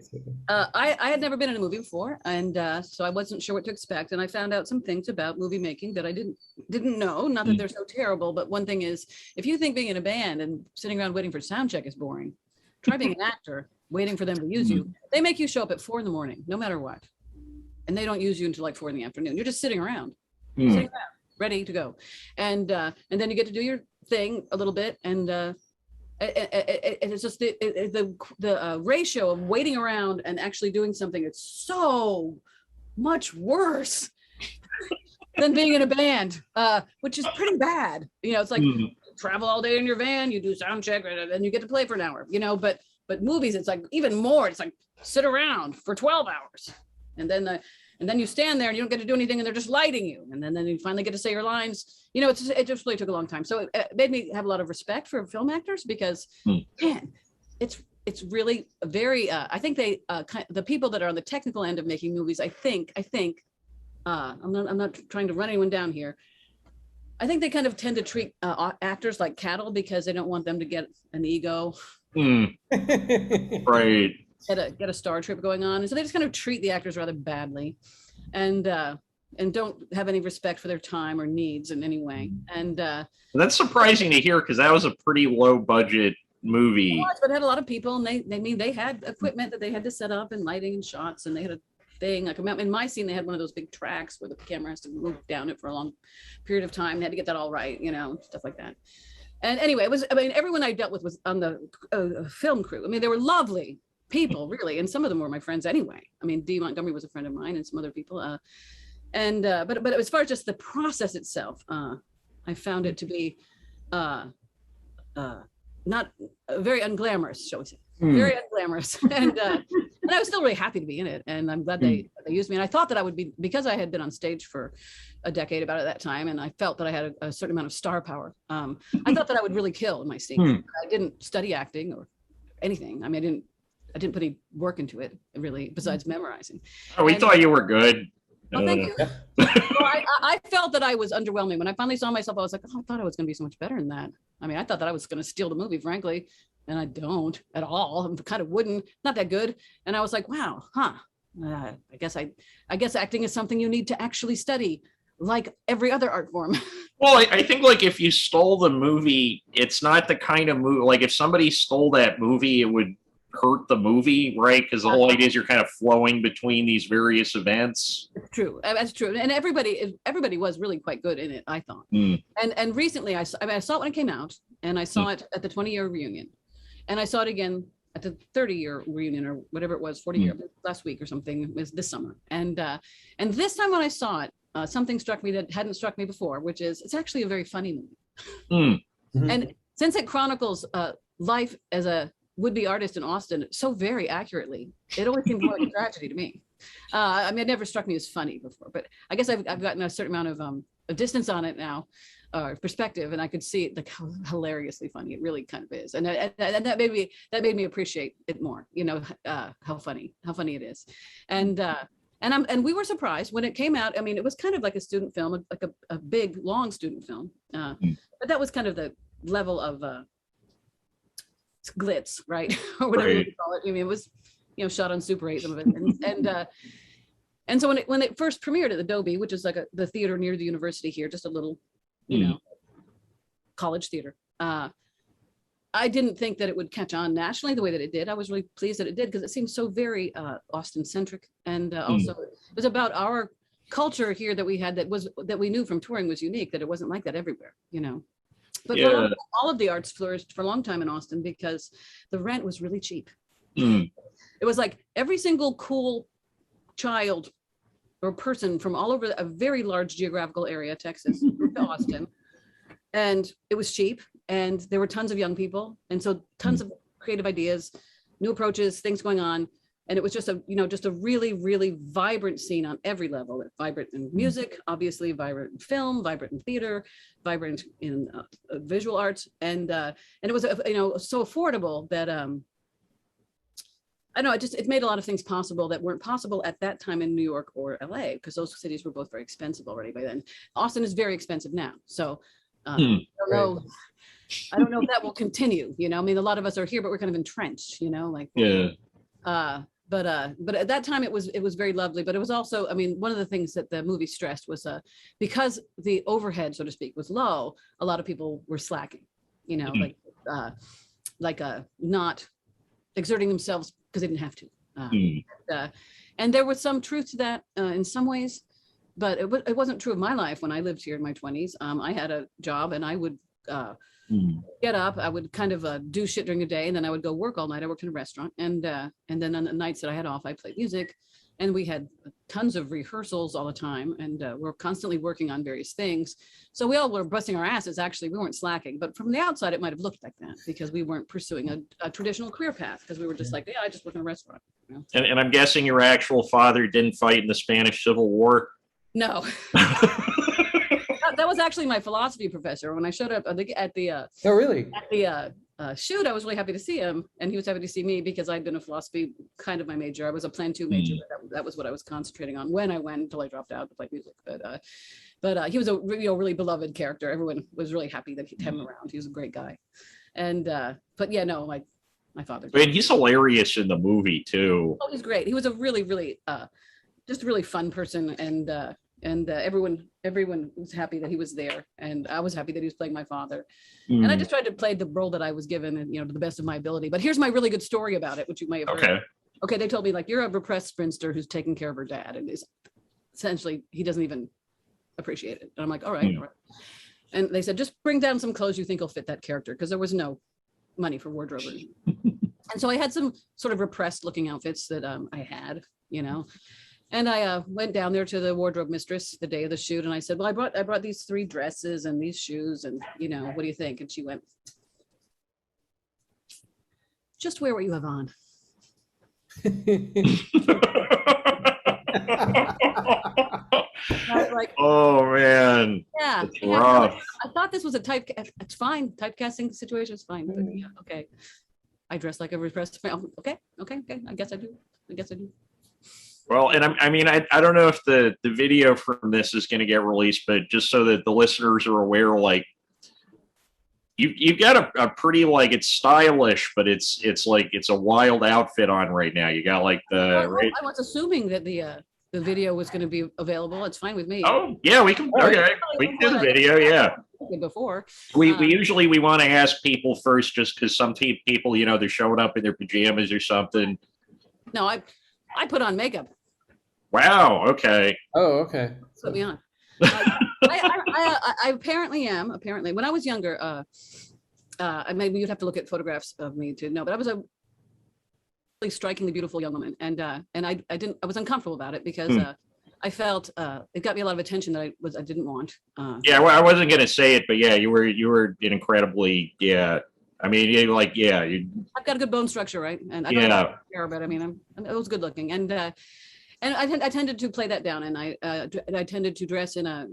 I had never been in a movie before, and so I wasn't sure what to expect. And I found out some things about movie making that I didn't know. Not that they're so terrible, but one thing is, if you think being in a band and sitting around waiting for sound check is boring, try being an actor waiting for them to use you. They make you show up at 4 a.m, no matter what, and they don't use you until like 4 p.m. You're just sitting around, ready to go, and then you get to do your thing a little bit, and it's just the ratio of waiting around and actually doing something. It's so much worse than being in a band, which is pretty bad. You know, it's like travel all day in your van, you do sound check, and you get to play for an hour. You know, but movies, it's like even more. It's like sit around for 12 hours, and then you stand there and you don't get to do anything, and they're just lighting you, and then you finally get to say your lines. You know, it just really took a long time. So it made me have a lot of respect for film actors, because man, it's really very. I think they the people that are on the technical end of making movies. I think I'm not trying to run anyone down here. I think they kind of tend to treat actors like cattle, because they don't want them to get an ego. Right. Get a star trip going on, and so they just kind of treat the actors rather badly, and don't have any respect for their time or needs in any way. And that's surprising to hear, because that was a pretty low budget movie. But it had a lot of people, and they had equipment that they had to set up, and lighting and shots, and they had a thing like in my scene they had one of those big tracks where the camera has to move down it for a long period of time. They had to get that all right, you know, stuff like that. And anyway, everyone I dealt with was on the film crew. I mean, they were lovely people, really, and some of them were my friends anyway. I mean, Dee Montgomery was a friend of mine, and some other people. But as far as just the process itself, I found it to be not very unglamorous, shall we say, very unglamorous, and I was still really happy to be in it, and I'm glad they used me. And I thought that I would be, because I had been on stage for a decade about at that time, and I felt that I had a certain amount of star power. I thought that I would really kill in my scene. I didn't study acting or anything. I mean, I didn't put any work into it, really, besides memorizing. Oh, we thought you were good. Well, thank you. Well, I felt that I was underwhelming. When I finally saw myself, I was like, oh, I thought I was going to be so much better than that. I mean, I thought that I was going to steal the movie, frankly, and I don't at all. I'm kind of wooden, not that good. And I was like, wow, I guess acting is something you need to actually study, like every other art form. Well, I think, like, if you stole the movie, it's not the kind of movie, like if somebody stole that movie, it would hurt the movie, right? Because the whole idea is you're kind of flowing between these various events. It's true. That's true. And everybody was really quite good in it, I thought. And recently I saw it when it came out, and I saw it at the 20-year reunion, and I saw it again at the 30-year reunion, or whatever it was, 40-year last week or something. It was this summer. And this time when I saw it, something struck me that hadn't struck me before, which is it's actually a very funny movie. And since it chronicles life as a would-be artist in Austin so very accurately, it always seemed more like a tragedy to me. I mean, it never struck me as funny before, but I guess I've gotten a certain amount of distance on it now, perspective, and I could see it like how hilariously funny it really kind of is, and that made me appreciate it more. You know, how funny it is, and we were surprised when it came out. I mean, it was kind of like a student film, like a big long student film, but that was kind of the level of glitz, right? Or whatever you call it. I mean, it was, you know, shot on Super 8, some of it, and so when it first premiered at the Dobie, which is like the theater near the university here, just a little, you know, college theater. I didn't think that it would catch on nationally the way that it did. I was really pleased that it did, because it seemed so very Austin centric, and also it was about our culture here that we had that we knew from touring was unique, that it wasn't like that everywhere, But all of the arts flourished for a long time in Austin because the rent was really cheap. It was like every single cool child or person from all over a very large geographical area, Texas, moved to Austin, and it was cheap, and there were tons of young people, and so tons of creative ideas, new approaches, things going on. And it was just a really, really vibrant scene on every level. Vibrant in music, obviously, vibrant in film, vibrant in theater, vibrant in visual arts, and it was so affordable that I don't know. It made a lot of things possible that weren't possible at that time in New York or LA, because those cities were both very expensive already by then. Austin is very expensive now, so I don't know. I don't know if that will continue. I mean, a lot of us are here, but we're kind of entrenched. But at that time it was very lovely. But it was also, I mean, one of the things that the movie stressed was because the overhead, so to speak, was low, a lot of people were slacking, not exerting themselves because they didn't have to. And there was some truth to that in some ways, but it wasn't true of my life when I lived here in my 20s. I had a job, and I would get up, I would kind of do shit during the day, and then I would go work all night. I worked in a restaurant, and then on the nights that I had off, I played music, and we had tons of rehearsals all the time, and we're constantly working on various things. So we all were busting our asses. Actually, we weren't slacking, but from the outside, it might have looked like that because we weren't pursuing a traditional career path, because we were just like, yeah, I just work in a restaurant. And I'm guessing your actual father didn't fight in the Spanish Civil War? No. That was actually my philosophy professor. When I showed up at the oh really at the shoot, I was really happy to see him, and he was happy to see me because I'd been a philosophy kind of my major. I was a Plan 2 major, but that was what I was concentrating on when I went until I dropped out to play music. But he was a really beloved character. Everyone was really happy that he'd have him around. He was a great guy, and but yeah, no, my father. And he's hilarious in the movie too. Oh, he's great. He was a really just a really fun person, and everyone was happy that he was there, and I was happy that he was playing my father. And I just tried to play the role that I was given, and to the best of my ability. But here's my really good story about it, which you may have heard. Okay, they told me, like, you're a repressed spinster who's taking care of her dad, and is essentially, he doesn't even appreciate it. And I'm like, all right. And they said, just bring down some clothes you think will fit that character, because there was no money for wardrobe. And so I had some sort of repressed looking outfits that I had, And I went down there to the wardrobe mistress the day of the shoot, and I said, well, I brought these 3 dresses and these shoes, and what do you think? And she went, just wear what you have on. I was like, oh man, yeah, it's rough. I thought this was a it's fine, typecasting situation is fine, but yeah, okay. I dress like a repressed fan. Okay. I guess I do. Well, and I don't know if the video from this is going to get released, but just so that the listeners are aware, like, you've got a pretty, like, it's stylish, but it's like it's a wild outfit on right now. You got like I was assuming that the video was going to be available. It's fine with me. Oh yeah, we can. Okay, we can do the video. Yeah. Before we usually want to ask people first, just because some people they're showing up in their pajamas or something. No, I put on makeup. Wow. Okay. Oh, okay. Put me on. I apparently am. Apparently, when I was younger, maybe you'd have to look at photographs of me to know, but I was a really strikingly beautiful young woman, and I was uncomfortable about it because I felt it got me a lot of attention that I didn't want. Yeah, well, I wasn't gonna say it, but yeah, you were an incredibly I mean, I've got a good bone structure, right? And I don't care, but I mean, I was good looking, and I tended to play that down, and I tended to dress in a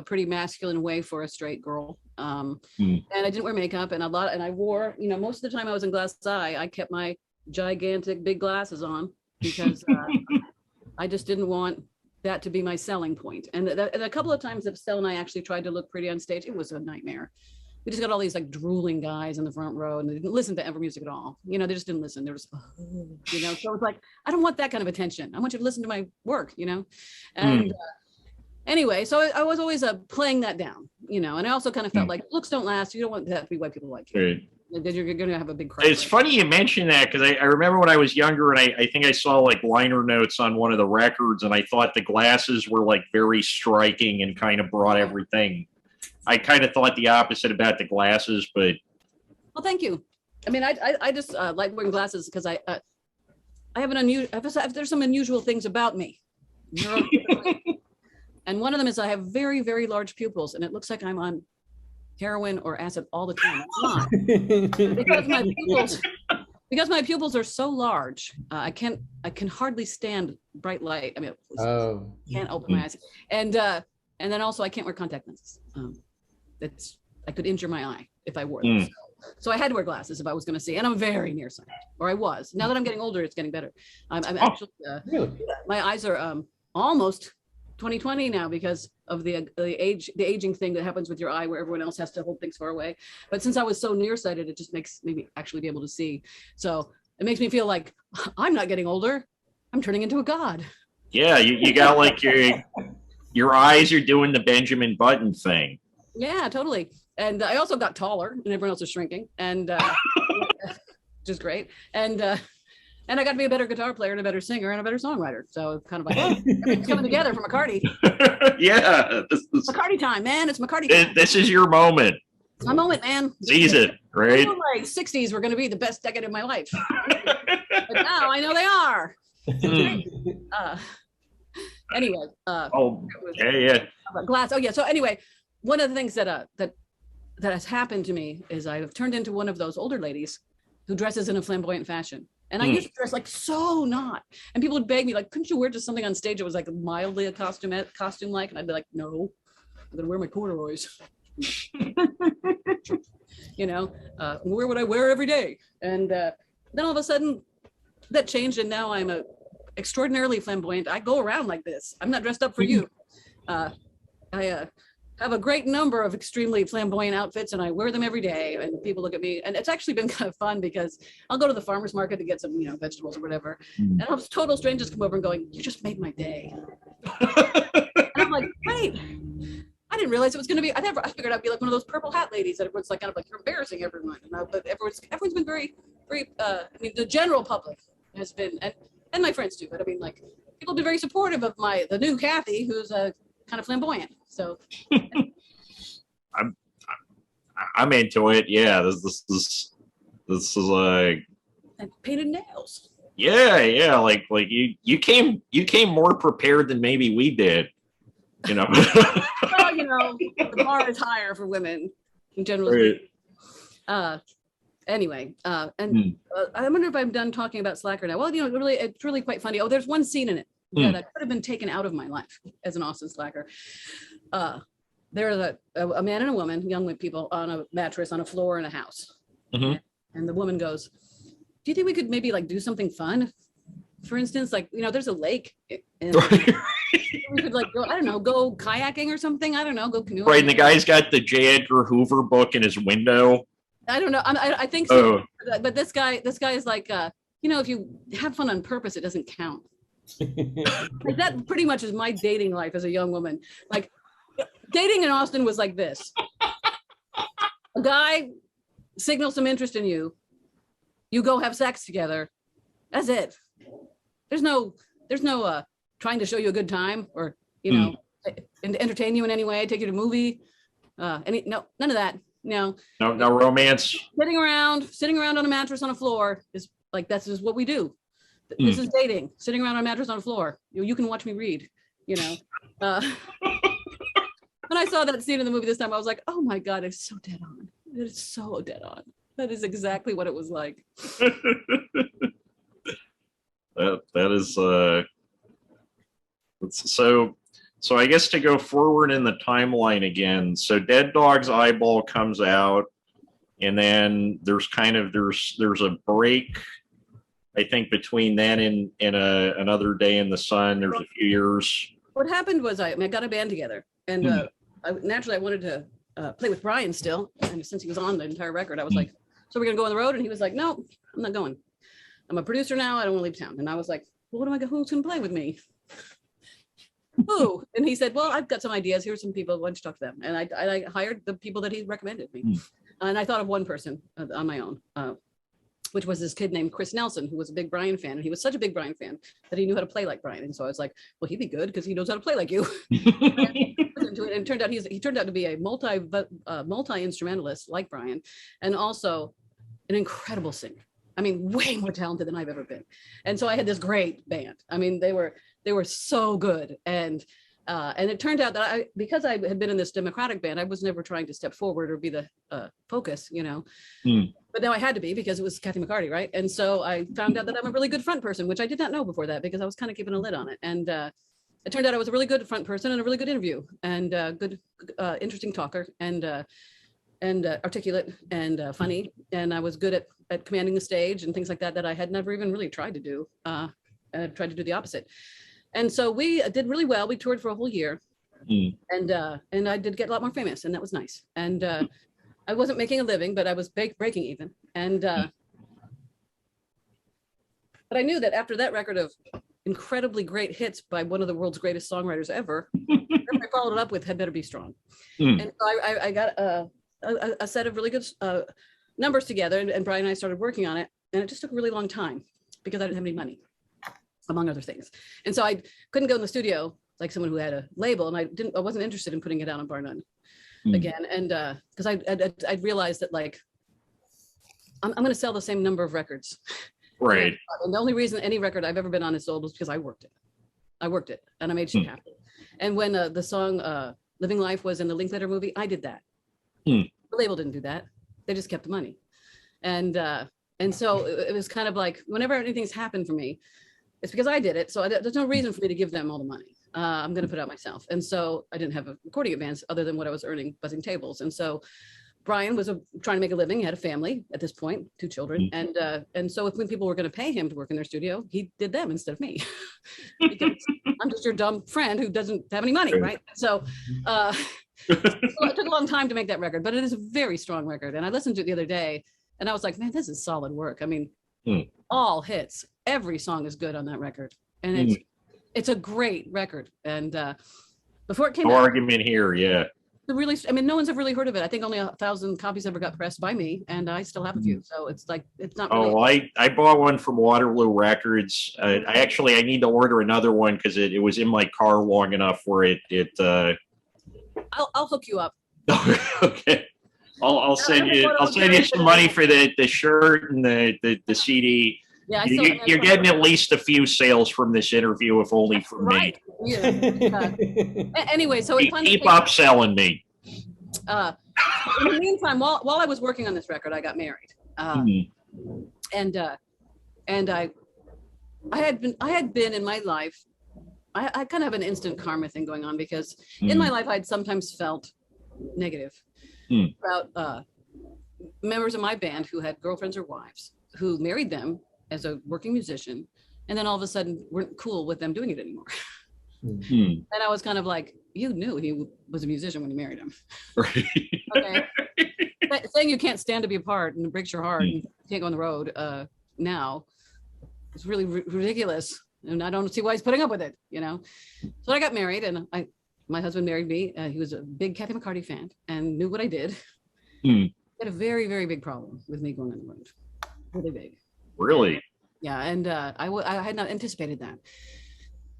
pretty masculine way for a straight girl, and I didn't wear makeup, and I wore most of the time I was in glass eye. I kept my gigantic big glasses on because I just didn't want that to be my selling point. And a couple of times that Stella and I actually tried to look pretty on stage, it was a nightmare. We just got all these like drooling guys in the front row, and they didn't listen to ever music at all. They just didn't listen. They were just, so it's like, I don't want that kind of attention. I want you to listen to my work, and anyway, so I was always playing that down, and I also kind of felt like looks don't last. You don't want that to be why people like you. Right. Then you're going to have a big crush. It's funny you mention that because I remember when I was younger and I think I saw like liner notes on one of the records and I thought the glasses were like very striking and kind of brought everything. I kind of thought the opposite about the glasses, but. Well, thank you. I mean, I just like wearing glasses because I have there's some unusual things about me. And one of them is I have very, very large pupils and it looks like I'm on heroin or acid all the time. I'm not. Because my pupils are so large, I can hardly stand bright light. I mean, can't open my eyes, and then also I can't wear contact lenses. I could injure my eye if I wore them. So I had to wear glasses if I was going to see, and I'm very nearsighted, or I was. Now that I'm getting older, it's getting better. I'm actually really? My eyes are almost 20/20 now because of the aging thing that happens with your eye where everyone else has to hold things far away. But since I was so nearsighted, it just makes me actually be able to see. So it makes me feel like I'm not getting older. I'm turning into a god. Yeah, you got like your eyes are doing the Benjamin Button thing. Yeah, totally. And I also got taller and everyone else is shrinking and which is great. And I got to be a better guitar player and a better singer and a better songwriter. So it's kind of like everything's coming together for McCarty. Yeah. McCarty time, man. It's McCarty time. This is your moment. It's my moment, man. Seize it, right? I knew my 60s were going to be the best decade of my life. But now I know they are. Anyway. Yeah. Glass. Oh, yeah. So anyway, one of the things that has happened to me is I have turned into one of those older ladies who dresses in a flamboyant fashion. And I used to dress like so not. And people would beg me, like, couldn't you wear just something on stage that was like mildly a costume-like? And I'd be like, no, I'm going to wear my corduroys. Wear what I wear every day. And then all of a sudden, that changed. And now I'm extraordinarily flamboyant. I go around like this. I'm not dressed up for you. I have a great number of extremely flamboyant outfits and I wear them every day and people look at me and it's actually been kind of fun because I'll go to the farmer's market to get some, vegetables or whatever. And I'll have total strangers come over and going, you just made my day. And I'm like, wait, I didn't realize it was going to be, I figured I'd be like one of those purple hat ladies that everyone's like, kind of like, you're embarrassing everyone. But everyone's been very, very, the general public has been, and my friends too, but I mean like, people have been very supportive of the new Kathy, who's kind of flamboyant. So I'm into it. Yeah, this is like and painted nails. Yeah. Like you came more prepared than maybe we did. Well, the bar is higher for women in general. Right. Anyway, I wonder if I'm done talking about Slacker now. Well, it's really quite funny. Oh, there's one scene in it that could have been taken out of my life as an Austin Slacker. There's a man and a woman, young people, on a mattress on a floor in a house. Mm-hmm. And the woman goes, do you think we could maybe like do something fun? For instance, like, there's a lake and we could like go, I don't know, go kayaking or something. I don't know, go canoeing. Right, and the guy's got the J. Edgar Hoover book in his window. I don't know. I think so. Oh. But this guy is like, if you have fun on purpose, it doesn't count. Like that pretty much is my dating life as a young woman. Like dating in Austin was like this. A guy signals some interest in you. You go have sex together. That's it. There's no trying to show you a good time or, and entertain you in any way, take you to a movie. None of that. No romance. Sitting around on a mattress on a floor is like, that's just what we do. This is dating, sitting around on a mattress on a floor. You can watch me read, When I saw that scene in the movie this time, I was like, oh my God, it's so dead on. It is so dead on. That is exactly what it was like. that is so I guess to go forward in the timeline again, so Dead Dog's Eyeball comes out, and then there's a break, I think, between then and Another Day in the Sun. There's a few years. What happened was I got a band together, and naturally I wanted to play with Brian still, and since he was on the entire record, I was like, so we're gonna go on the road, and he was like, no, I'm not going. I'm a producer now. I don't want to leave town. And I was like, well, who's gonna play with me? Who? And he said, well, I've got some ideas. Here's some people. Why don't you talk to them? And I hired the people that he recommended me. and I thought of one person on my own, which was this kid named Chris Nelson, who was a big Brian fan. And he was such a big Brian fan that he knew how to play like Brian. And so I was like, well, he'd be good because he knows how to play like you. And it turned out he turned out to be a multi-instrumentalist like Brian, and also an incredible singer. I mean, way more talented than I've ever been. And so I had this great band. I mean, they were so good. And it turned out that because I had been in this Democratic band, I was never trying to step forward or be the focus, you know. But now I had to be because it was Kathy McCarty, right? And so I found out that I'm a really good front person, which I did not know before that because I was kind of keeping a lid on it. And it turned out I was a really good front person and a really good interview and good, interesting talker and articulate and funny. And I was good at commanding the stage and things like that I had never even really tried to do. I tried to do the opposite. And so we did really well. We toured for a whole year, and I did get a lot more famous, and that was nice. And I wasn't making a living, but I was breaking even. And but I knew that after that record of incredibly great hits by one of the world's greatest songwriters ever, I followed it up with "Had Better Be Strong." And so I got a set of really good numbers together, and Brian and I started working on it, and it just took a really long time because I didn't have any money, among other things. And so I couldn't go in the studio like someone who had a label, and I wasn't interested in putting it out on Bar None again. And because I realized that like I'm going to sell the same number of records, right? And the only reason any record I've ever been on is sold was because I worked it and I made shit happen. And when the song "Living Life" was in the Linklater movie, I did that. The label didn't do that; they just kept the money. And so it was kind of like whenever anything's happened for me, it's because I did it. So there's no reason for me to give them all the money. I'm going to put it out myself. And so I didn't have a recording advance other than what I was earning buzzing tables. And so Brian was trying to make a living. He had a family at this point, 2 children. And so when people were going to pay him to work in their studio, he did them instead of me. Because I'm just your dumb friend who doesn't have any money, right? So, so it took a long time to make that record, but it is a very strong record. And I listened to it the other day and I was like, man, this is solid work. I mean, all hits. Every song is good on that record, and it's a great record. And before it came no out, argument here, yeah. No one's ever really heard of it. I think only 1,000 copies ever got pressed by me, and I still have a few. So it's like it's not. Really I bought one from Waterloo Records. I need to order another one because it was in my car long enough where it. I'll hook you up. Okay. I'll send you some money for the shirt and the CD. Yeah, you're getting at least a few sales from this interview, if only from me. Yeah. Anyway, so keep upselling me. In the meantime, while I was working on this record, I got married, and I had been in my life. I kind of have an instant karma thing going on because in my life I'd sometimes felt negative about members of my band who had girlfriends or wives who married them as a working musician, and then all of a sudden weren't cool with them doing it anymore. And I was kind of like, you knew he was a musician when you married him. Right. Okay. Saying you can't stand to be apart and it breaks your heart and you can't go on the road now is really ridiculous. And I don't see why he's putting up with it, you know? So I got married and my husband married me. He was a big Kathy McCarty fan and knew what I did. He had a very, very big problem with me going on the road. Really big. Really? Yeah, and I had not anticipated that,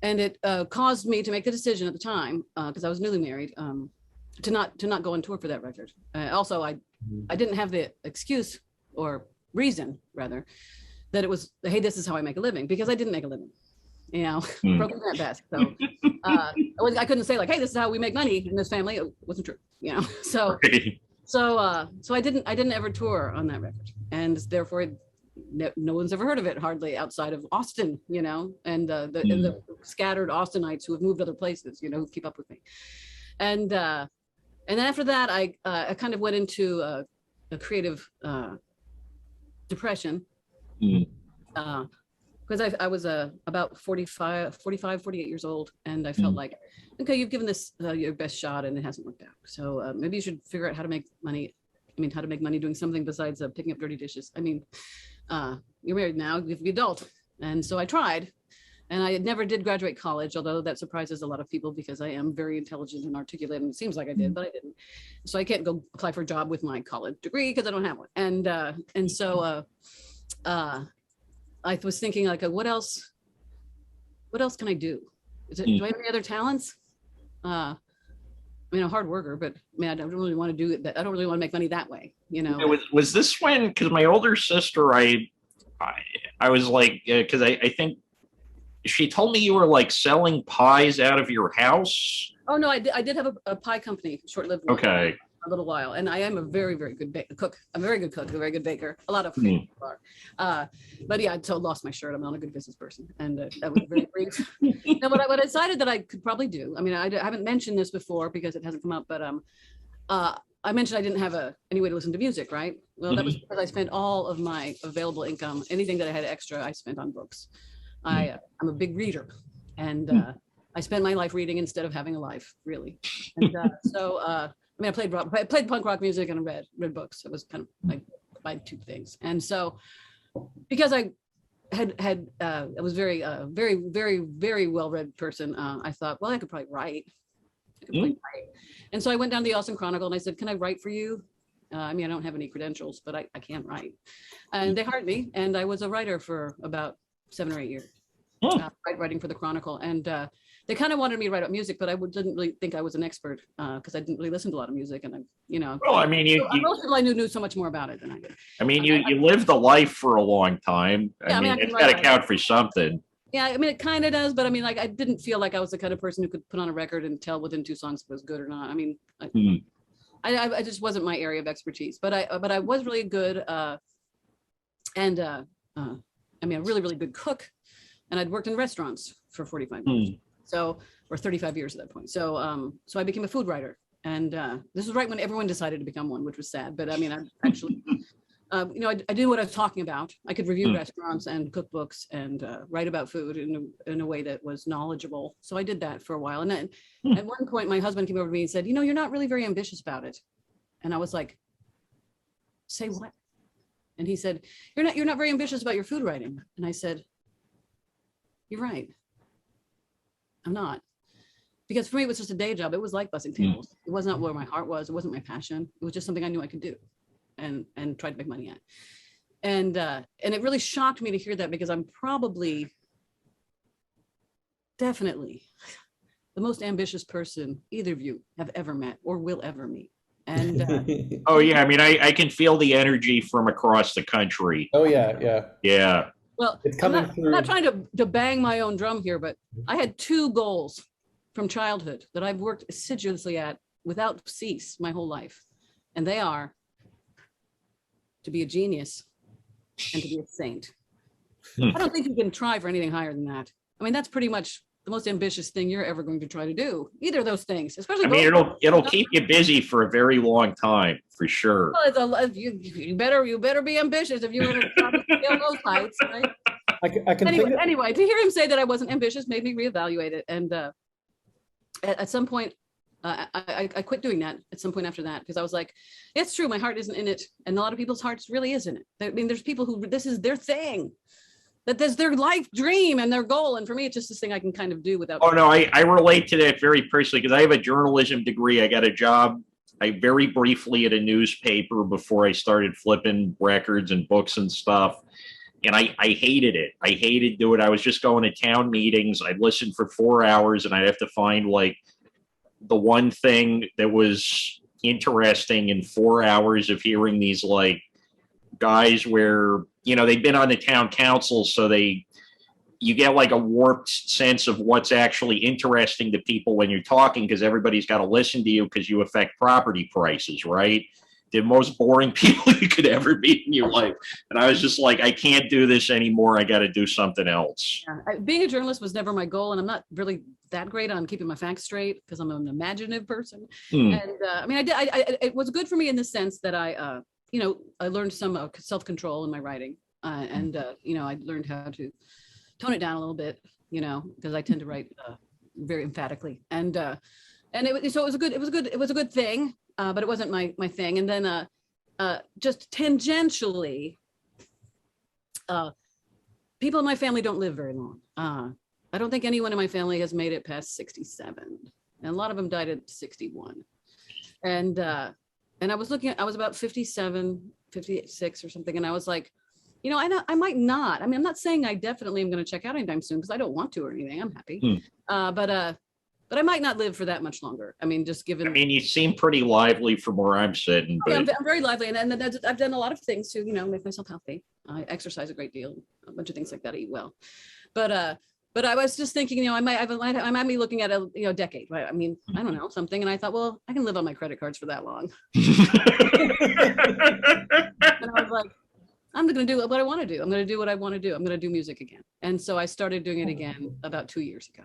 and it caused me to make the decision at the time because I was newly married to not go on tour for that record. Also, I didn't have the excuse or reason rather that it was, hey, this is how I make a living, because I didn't make a living, you know, broken at best. So I couldn't say like, hey, this is how we make money in this family. It wasn't true, you know. So so I didn't ever tour on that record, and therefore no one's ever heard of it hardly outside of Austin, you know, and the scattered Austinites who have moved other places, you know, who keep up with me. And then after that, I kind of went into a creative depression because I was about 45, 48 years old, and I felt like, okay, you've given this your best shot and it hasn't worked out. So maybe you should figure out how to make money. I mean, how to make money doing something besides picking up dirty dishes. I mean, you're married now, you have to be adult. And so I tried, And I never did graduate college, although that surprises a lot of people because I am very intelligent and articulate, and it seems like I did, but I didn't. So I can't go apply for a job with my college degree because I don't have one. And so I was thinking, like, what else can I do? Do I have any other talents? I mean, I'm a hard worker, but I don't really want to do it. I don't really want to make money that way, you know. Was this when? Because my older sister, I was like, because I think she told me you were like selling pies out of your house. Oh no, I did have a pie company, short-lived one. Okay. A little while, and I am a very, very good cook. I'm a very good cook, a very good baker. A lot of people are. But yeah, I lost my shirt. I'm not a good business person, and that was very brief. Now, what I decided that I could probably do. I mean, I haven't mentioned this before because it hasn't come up, but I mentioned I didn't have any way to listen to music, right? Well, that was because I spent all of my available income, anything that I had extra, I spent on books. I'm a big reader, and I spent my life reading instead of having a life, really. And I mean, I played punk rock music and I read books. It was kind of like my two things. And so, because I was very, very well-read person, I thought, well, I could probably write. And so I went down to the Austin Chronicle and I said, can I write for you? I mean, I don't have any credentials, but I can write. And they hired me, and I was a writer for about 7 or 8 years, writing for the Chronicle. And they kind of wanted me to write about music, but I didn't really think I was an expert because I didn't really listen to a lot of music. And well, I mean, most people I knew so much more about it than I did. I mean, you lived a life for a long time. I mean, it's got to count for something. Yeah, I mean, it kind of does, but I mean, like, I didn't feel like I was the kind of person who could put on a record and tell within 2 songs if it was good or not. I mean, I just wasn't my area of expertise, but I was really good, I mean, a really, really good cook, and I'd worked in restaurants for 45 years. Or 35 years at that point. So I became a food writer, and this was right when everyone decided to become one, which was sad. But I mean, I actually, I knew what I was talking about. I could review restaurants and cookbooks and write about food in a way that was knowledgeable. So I did that for a while. And then at one point, my husband came over to me and said, you're not really very ambitious about it. And I was like, say what? And he said, you're not very ambitious about your food writing. And I said, you're right. I'm not. Because for me, it was just a day job. It was like bussing tables. It was not where my heart was. It wasn't my passion. It was just something I knew I could do and try to make money at. And it really shocked me to hear that, because I'm probably, definitely the most ambitious person either of you have ever met or will ever meet. And oh yeah, I mean, I can feel the energy from across the country. Oh yeah. Well, I'm not trying to bang my own drum here, but I had 2 goals from childhood that I've worked assiduously at without cease my whole life. And they are to be a genius and to be a saint. I don't think you can try for anything higher than that. I mean, that's pretty much the most ambitious thing you're ever going to try to do. Either of those things, especially. I mean, it'll keep you busy for a very long time, for sure. Well, you better be ambitious if you want to scale those heights, right? I can anyway, to hear him say that I wasn't ambitious made me reevaluate it. And at some point, I quit doing that at some point after that, because I was like, it's true, my heart isn't in it, and a lot of people's hearts really is in it. I mean, there's people who this is their thing, that there's their life dream and their goal, and for me, it's just this thing I can kind of do without. Oh no, I relate to that very personally, because I have a journalism degree. I got a job, very briefly, at a newspaper before I started flipping records and books and stuff. And I hated it. I hated doing it. I was just going to town meetings. I'd listen for 4 hours, and I'd have to find like the one thing that was interesting in 4 hours of hearing these like guys where, they'd been on the town council. So you get like a warped sense of what's actually interesting to people when you're talking, because everybody's got to listen to you because you affect property prices, right? The most boring people you could ever meet in your life. And I was just like, I can't do this anymore. I got to do something else. Yeah. Being a journalist was never my goal. And I'm not really that great on keeping my facts straight because I'm an imaginative person. And I mean, it was good for me in the sense that I learned some self-control in my writing. I learned how to tone it down a little bit, because I tend to write very emphatically. And it was a good thing. But it wasn't my thing. And then just tangentially, people in my family don't live very long. I don't think anyone in my family has made it past 67. And a lot of them died at 61. And I was looking at, I was about 57, 56 or something. And I was like, you know, I might not. I mean, I'm not saying I definitely am going to check out anytime soon because I don't want to or anything. I'm happy. But I might not live for that much longer. I mean, just given. I mean, you seem pretty lively from where I'm sitting. But... Yeah, I'm very lively, and I've done a lot of things to, you know, make myself healthy. I exercise a great deal, a bunch of things like that. I eat well, but I was just thinking, you know, I might be looking at a decade. Right? I mean, I don't know, something, and I thought, well, I can live on my credit cards for that long. And I was like, I'm going to do what I want to do. I'm going to do what I want to do. I'm going to do music again. And so I started doing it again about 2 years ago.